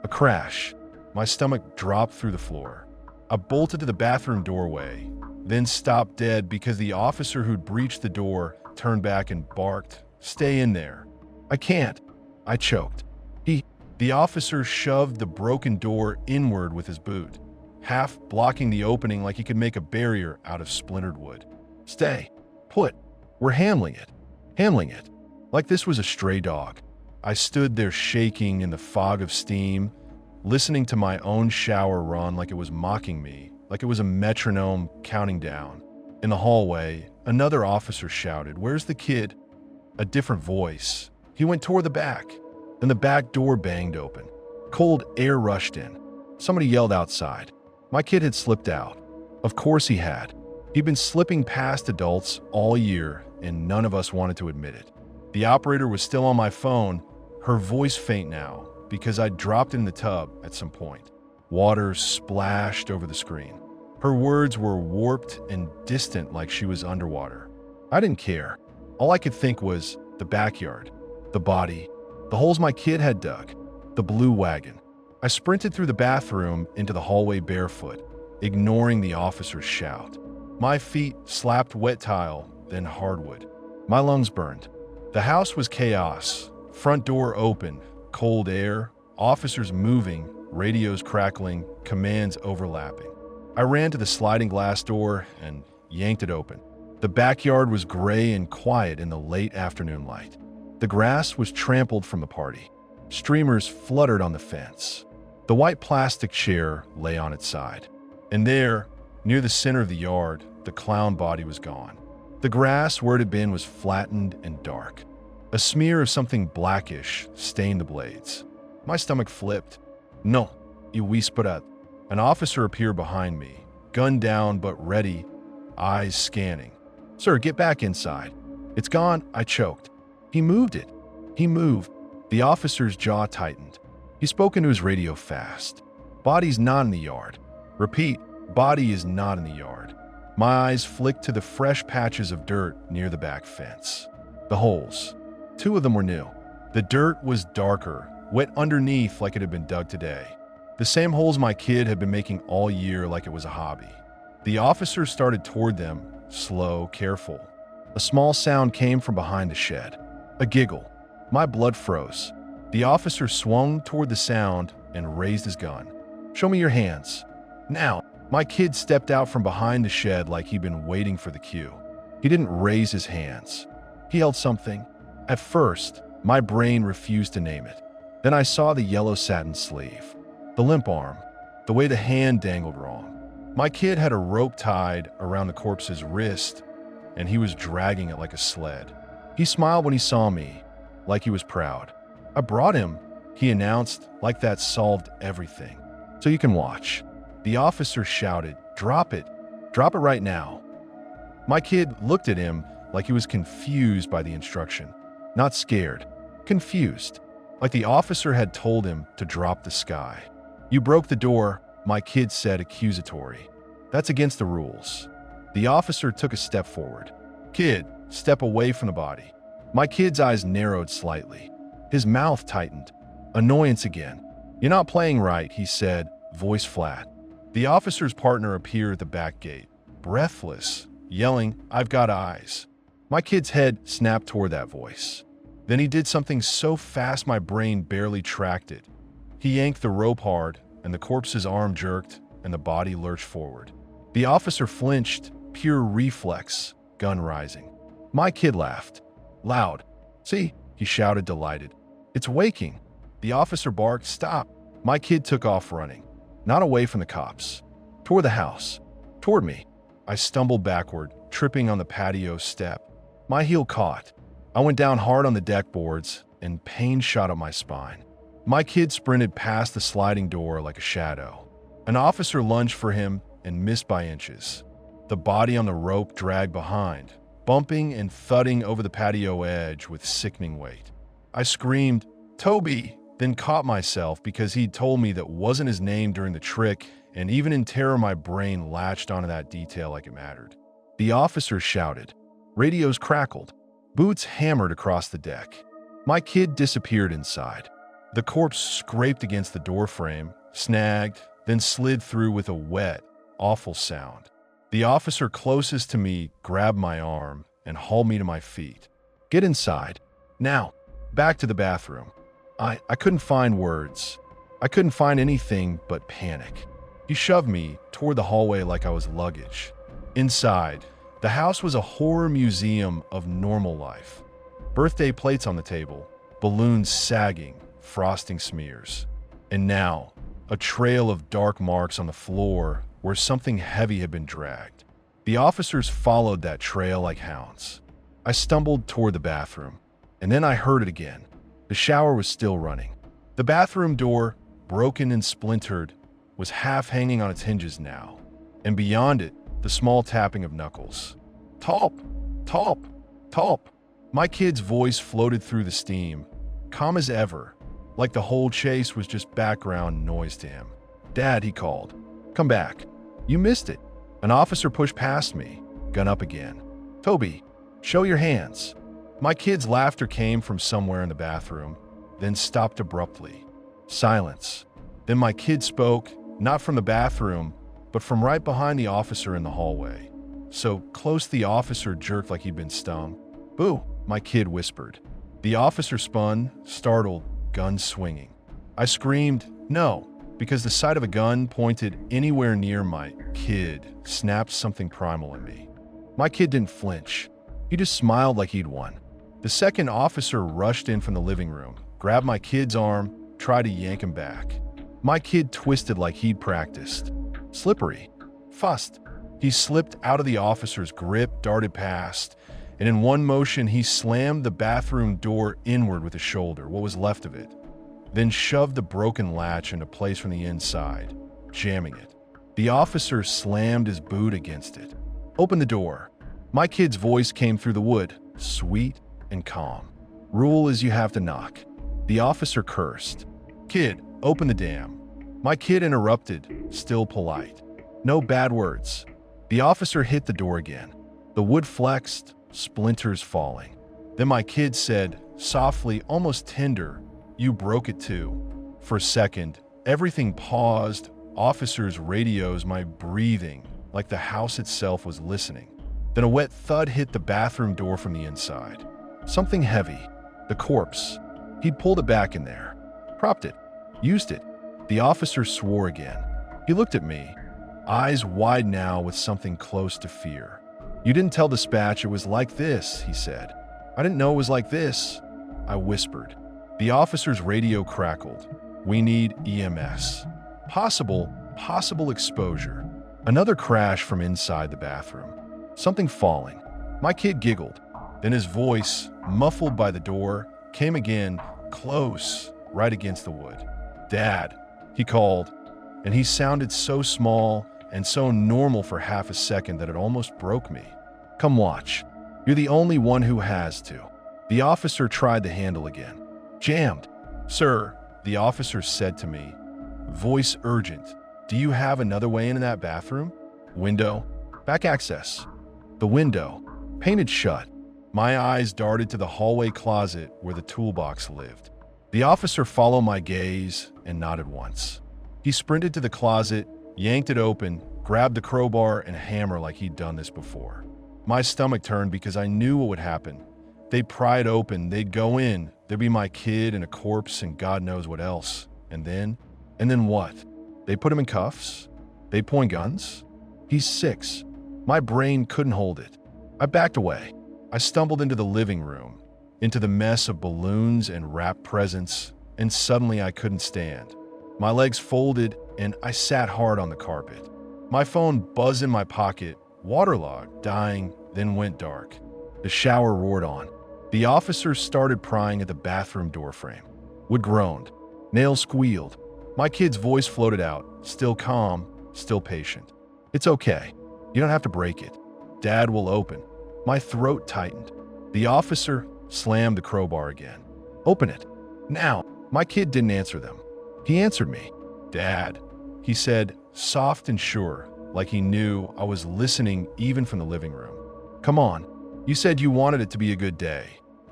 A crash. My stomach dropped through the floor. I bolted to the bathroom doorway, then stopped dead because the officer who'd breached the door turned back and barked, "Stay in there." "I can't." I choked. The officer shoved the broken door inward with his boot, half blocking the opening like he could make a barrier out of splintered wood. "Stay. Put. We're handling it." Like this was a stray dog. I stood there shaking in the fog of steam, listening to my own shower run like it was mocking me, like it was a metronome counting down. In the hallway, another officer shouted, "Where's the kid?" A different voice. He went toward the back. Then the back door banged open. Cold air rushed in. Somebody yelled outside. My kid had slipped out. Of course he had. He'd been slipping past adults all year, and none of us wanted to admit it. The operator was still on my phone, her voice faint now, because I'd dropped it in the tub at some point. Water splashed over the screen. Her words were warped and distant like she was underwater. I didn't care. All I could think was the backyard, the body, the holes my kid had dug, the blue wagon. I sprinted through the bathroom into the hallway barefoot, ignoring the officer's shout. My feet slapped wet tile, then hardwood. My lungs burned. The house was chaos. Front door open, cold air, officers moving, radios crackling, commands overlapping. I ran to the sliding glass door and yanked it open. The backyard was gray and quiet in the late afternoon light. The grass was trampled from the party. Streamers fluttered on the fence. The white plastic chair lay on its side. And there, near the center of the yard, the clown body was gone. The grass where it had been was flattened and dark. A smear of something blackish stained the blades. My stomach flipped. "No," he whispered. An officer appeared behind me, gun down but ready, eyes scanning. "Sir, get back inside." "It's gone," I choked. "He moved it. He moved." The officer's jaw tightened. He spoke into his radio fast. "Body's not in the yard." "Repeat, body is not in the yard." My eyes flicked to the fresh patches of dirt near the back fence. The holes. 2 of them were new. The dirt was darker, wet underneath like it had been dug today. The same holes my kid had been making all year like it was a hobby. The officer started toward them, slow, careful. A small sound came from behind the shed. A giggle. My blood froze. The officer swung toward the sound and raised his gun. "Show me your hands." "Now." My kid stepped out from behind the shed like he'd been waiting for the cue. He didn't raise his hands. He held something. At first, my brain refused to name it. Then I saw the yellow satin sleeve, the limp arm, the way the hand dangled wrong. My kid had a rope tied around the corpse's wrist, and he was dragging it like a sled. He smiled when he saw me, like he was proud. I brought him, he announced, like that solved everything. So you can watch. The officer shouted, "Drop it. Drop it right now." My kid looked at him like he was confused by the instruction. Not scared, confused. Like the officer had told him to drop the sky. "You broke the door," my kid said, accusatory. "That's against the rules." The officer took a step forward. "Kid, step away from the body." My kid's eyes narrowed slightly. His mouth tightened. Annoyance again. "You're not playing right," he said, voice flat. The officer's partner appeared at the back gate, breathless, yelling, "I've got eyes." My kid's head snapped toward that voice. Then he did something so fast my brain barely tracked it. He yanked the rope hard, and the corpse's arm jerked, and the body lurched forward. The officer flinched, pure reflex, gun rising. My kid laughed. Loud. "See," he shouted, delighted. "It's waking." The officer barked, "Stop." My kid took off running. Not away from the cops. Toward the house. Toward me. I stumbled backward, tripping on the patio step. My heel caught. I went down hard on the deck boards, and pain shot up my spine. My kid sprinted past the sliding door like a shadow. An officer lunged for him and missed by inches. The body on the rope dragged behind, bumping and thudding over the patio edge with sickening weight. I screamed, "Toby!" then caught myself because he'd told me that wasn't his name during the trick, and even in terror my brain latched onto that detail like it mattered. The officer shouted. Radios crackled. Boots hammered across the deck. My kid disappeared inside. The corpse scraped against the doorframe, snagged, then slid through with a wet, awful sound. The officer closest to me grabbed my arm and hauled me to my feet. "Get inside. Now." Back to the bathroom. I couldn't find words. I couldn't find anything but panic. He shoved me toward the hallway like I was luggage. Inside, the house was a horror museum of normal life. Birthday plates on the table, balloons sagging, frosting smears. And now, a trail of dark marks on the floor where something heavy had been dragged. The officers followed that trail like hounds. I stumbled toward the bathroom, and then I heard it again. The shower was still running. The bathroom door, broken and splintered, was half hanging on its hinges now, and beyond it, the small tapping of knuckles. "Talp! Talp! Talp!" My kid's voice floated through the steam, calm as ever, like the whole chase was just background noise to him. "Dad," he called. "Come back. You missed it." An officer pushed past me, gun up again. "Toby, show your hands." My kid's laughter came from somewhere in the bathroom, then stopped abruptly. Silence. Then my kid spoke, not from the bathroom, but from right behind the officer in the hallway. So close the officer jerked like he'd been stung. "Boo," my kid whispered. The officer spun, startled, gun swinging. I screamed, "No," because the sight of a gun pointed anywhere near my kid snapped something primal in me. My kid didn't flinch. He just smiled like he'd won. The second officer rushed in from the living room, grabbed my kid's arm, tried to yank him back. My kid twisted like he'd practiced. Slippery. Fussed. He slipped out of the officer's grip, darted past, and in one motion he slammed the bathroom door inward with his shoulder, what was left of it, then shoved the broken latch into place from the inside, jamming it. The officer slammed his boot against it. "Open the door." My kid's voice came through the wood, sweet and calm. "Rule is you have to knock." The officer cursed. "Kid, open the dam." My kid interrupted, still polite. "No bad words." The officer hit the door again. The wood flexed, splinters falling. Then my kid said, softly, almost tender, "You broke it too." For a second, everything paused, officers' radios, my breathing, like the house itself was listening. Then a wet thud hit the bathroom door from the inside. Something heavy. The corpse. He'd pulled it back in there. Propped it. Used it. The officer swore again. He looked at me, eyes wide now with something close to fear. "You didn't tell dispatch it was like this," he said. "I didn't know it was like this." I whispered. The officer's radio crackled. "We need EMS. Possible exposure." Another crash from inside the bathroom. Something falling. My kid giggled. Then his voice, muffled by the door, came again, close, right against the wood. "Dad," he called, and he sounded so small and so normal for half a second that it almost broke me. "Come watch. You're the only one who has to." The officer tried the handle again. "Jammed." "Sir," the officer said to me, voice urgent, "do you have another way in that bathroom?" "Window." "Back access." The window, painted shut. My eyes darted to the hallway closet where the toolbox lived. The officer followed my gaze and nodded once. He sprinted to the closet, yanked it open, grabbed the crowbar and hammer like he'd done this before. My stomach turned because I knew what would happen. They'd pry it open, they'd go in, there'd be my kid and a corpse and God knows what else. And then what? They put him in cuffs? They'd point guns? He's 6. My brain couldn't hold it. I backed away. I stumbled into the living room, into the mess of balloons and wrapped presents, and suddenly I couldn't stand. My legs folded and I sat hard on the carpet. My phone buzzed in my pocket, waterlogged, dying, then went dark. The shower roared on. The officers started prying at the bathroom doorframe. Wood groaned. Nails squealed. My kid's voice floated out, still calm, still patient. "It's okay. You don't have to break it. Dad will open." My throat tightened. The officer slammed the crowbar again. "Open it. Now." My kid didn't answer them. He answered me. "Dad," he said, soft and sure, like he knew I was listening even from the living room. "Come on. You said you wanted it to be a good day."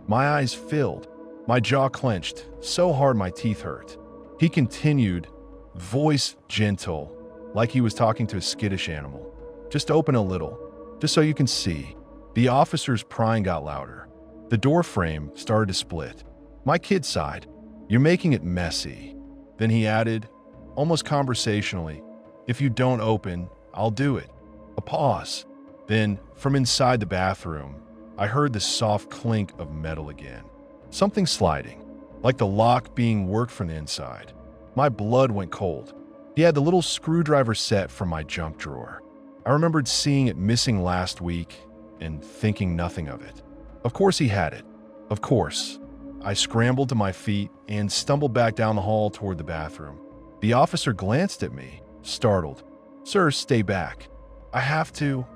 My eyes filled. My jaw clenched, so hard my teeth hurt. He continued, voice gentle, like he was talking to a skittish animal. "Just open a little, just so you can see." The officer's prying got louder. The door frame started to split. My kid sighed. "You're making it messy." Then he added, almost conversationally, "If you don't open, I'll do it." A pause. Then, from inside the bathroom, I heard the soft clink of metal again. Something sliding, like the lock being worked from the inside. My blood went cold. He had the little screwdriver set from my junk drawer. I remembered seeing it missing last week and thinking nothing of it. Of course he had it. Of course. I scrambled to my feet and stumbled back down the hall toward the bathroom. The officer glanced at me, startled. "Sir, stay back." "I have to,"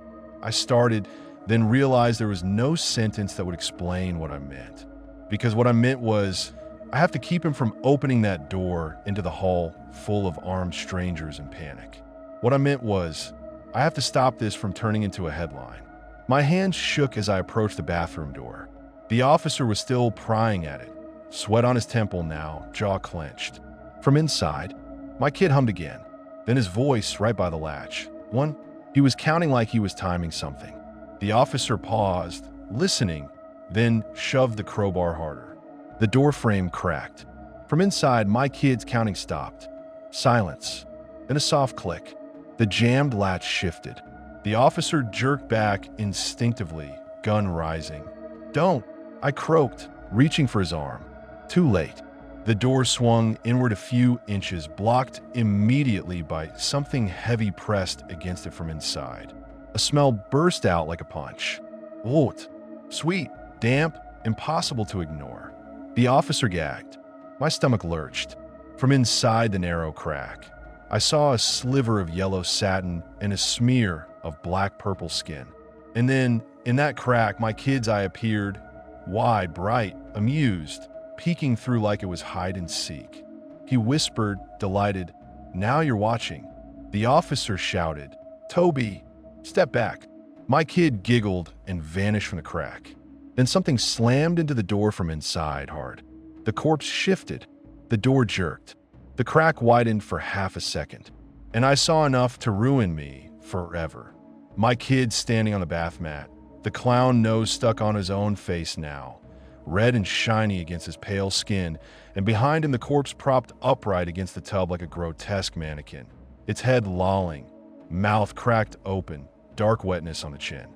I started, then realized there was no sentence that would explain what I meant. Because what I meant was, I have to keep him from opening that door into the hall full of armed strangers in panic. What I meant was, I have to stop this from turning into a headline. My hands shook as I approached the bathroom door. The officer was still prying at it, sweat on his temple now, jaw clenched. From inside, my kid hummed again, then his voice right by the latch. "1." He was counting like he was timing something. The officer paused, listening, then shoved the crowbar harder. The door frame cracked. From inside, my kid's counting stopped. Silence. Then a soft click. The jammed latch shifted. The officer jerked back instinctively, gun rising. "Don't," I croaked, reaching for his arm. Too late. The door swung inward a few inches, blocked immediately by something heavy pressed against it from inside. A smell burst out like a punch. Oat. Sweet, damp, impossible to ignore. The officer gagged. My stomach lurched. From inside the narrow crack, I saw a sliver of yellow satin and a smear of black-purple skin. And then, in that crack, my kid's eye appeared, wide, bright, amused, peeking through like it was hide and seek. He whispered, delighted, "Now you're watching." The officer shouted, "Toby, step back." My kid giggled and vanished from the crack. Then something slammed into the door from inside hard. The corpse shifted. The door jerked. The crack widened for half a second, and I saw enough to ruin me forever. My kid standing on the bath mat, the clown nose stuck on his own face now, red and shiny against his pale skin, and behind him the corpse propped upright against the tub like a grotesque mannequin, its head lolling, mouth cracked open, dark wetness on the chin.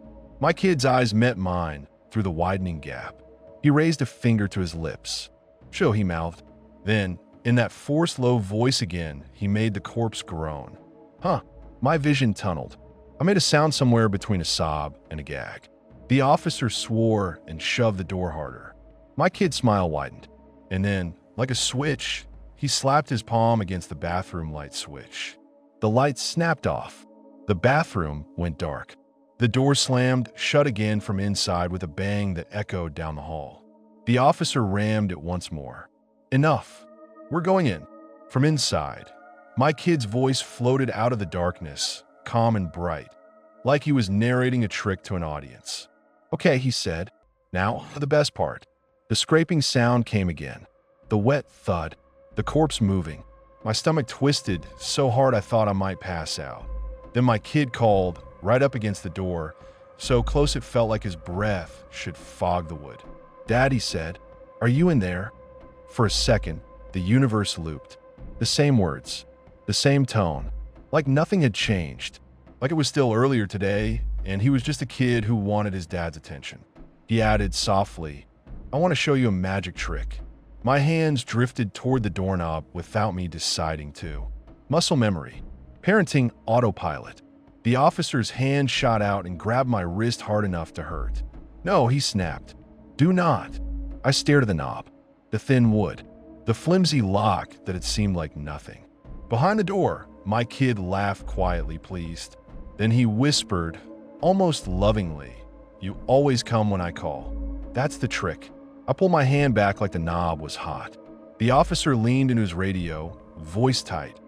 My kid's eyes met mine through the widening gap. He raised a finger to his lips. "Show," he mouthed. Then, in that forced low voice again, he made the corpse groan. My vision tunneled. I made a sound somewhere between a sob and a gag. The officer swore and shoved the door harder. My kid's smile widened, and then, like a switch, he slapped his palm against the bathroom light switch. The lights snapped off. The bathroom went dark. The door slammed shut again from inside with a bang that echoed down the hall. The officer rammed it once more. Enough. We're going in. From inside, my kid's voice floated out of the darkness, calm and bright, like he was narrating a trick to an audience. Okay, he said. Now, the best part. The scraping sound came again. The wet thud. The corpse moving. My stomach twisted so hard I thought I might pass out. Then my kid called, right up against the door, so close it felt like his breath should fog the wood. Dad, he said, are you in there? For a second, the universe looped. The same words, the same tone, like nothing had changed, like it was still earlier today, and he was just a kid who wanted his dad's attention. He added softly, I want to show you a magic trick. My hands drifted toward the doorknob without me deciding to. Muscle memory. Parenting autopilot. The officer's hand shot out and grabbed my wrist hard enough to hurt. No, he snapped. Do not. I stared at the knob. The thin wood. The flimsy lock that had seemed like nothing. Behind the door, my kid laughed quietly, pleased. Then he whispered, almost lovingly, you always come when I call. That's the trick. I pulled my hand back like the knob was hot. The officer leaned into his radio, voice tight.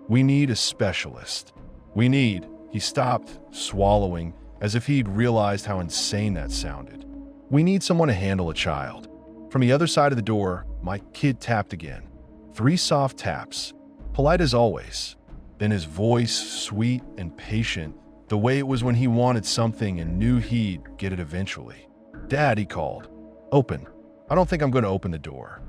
We need a specialist. We need. He stopped, swallowing, as if he'd realized how insane that sounded. We need someone to handle a child. From the other side of the door, my kid tapped again. 3 soft taps, polite as always. Then his voice, sweet and patient, the way it was when he wanted something and knew he'd get it eventually. Dad, he called. Open. I don't think I'm going to open the door.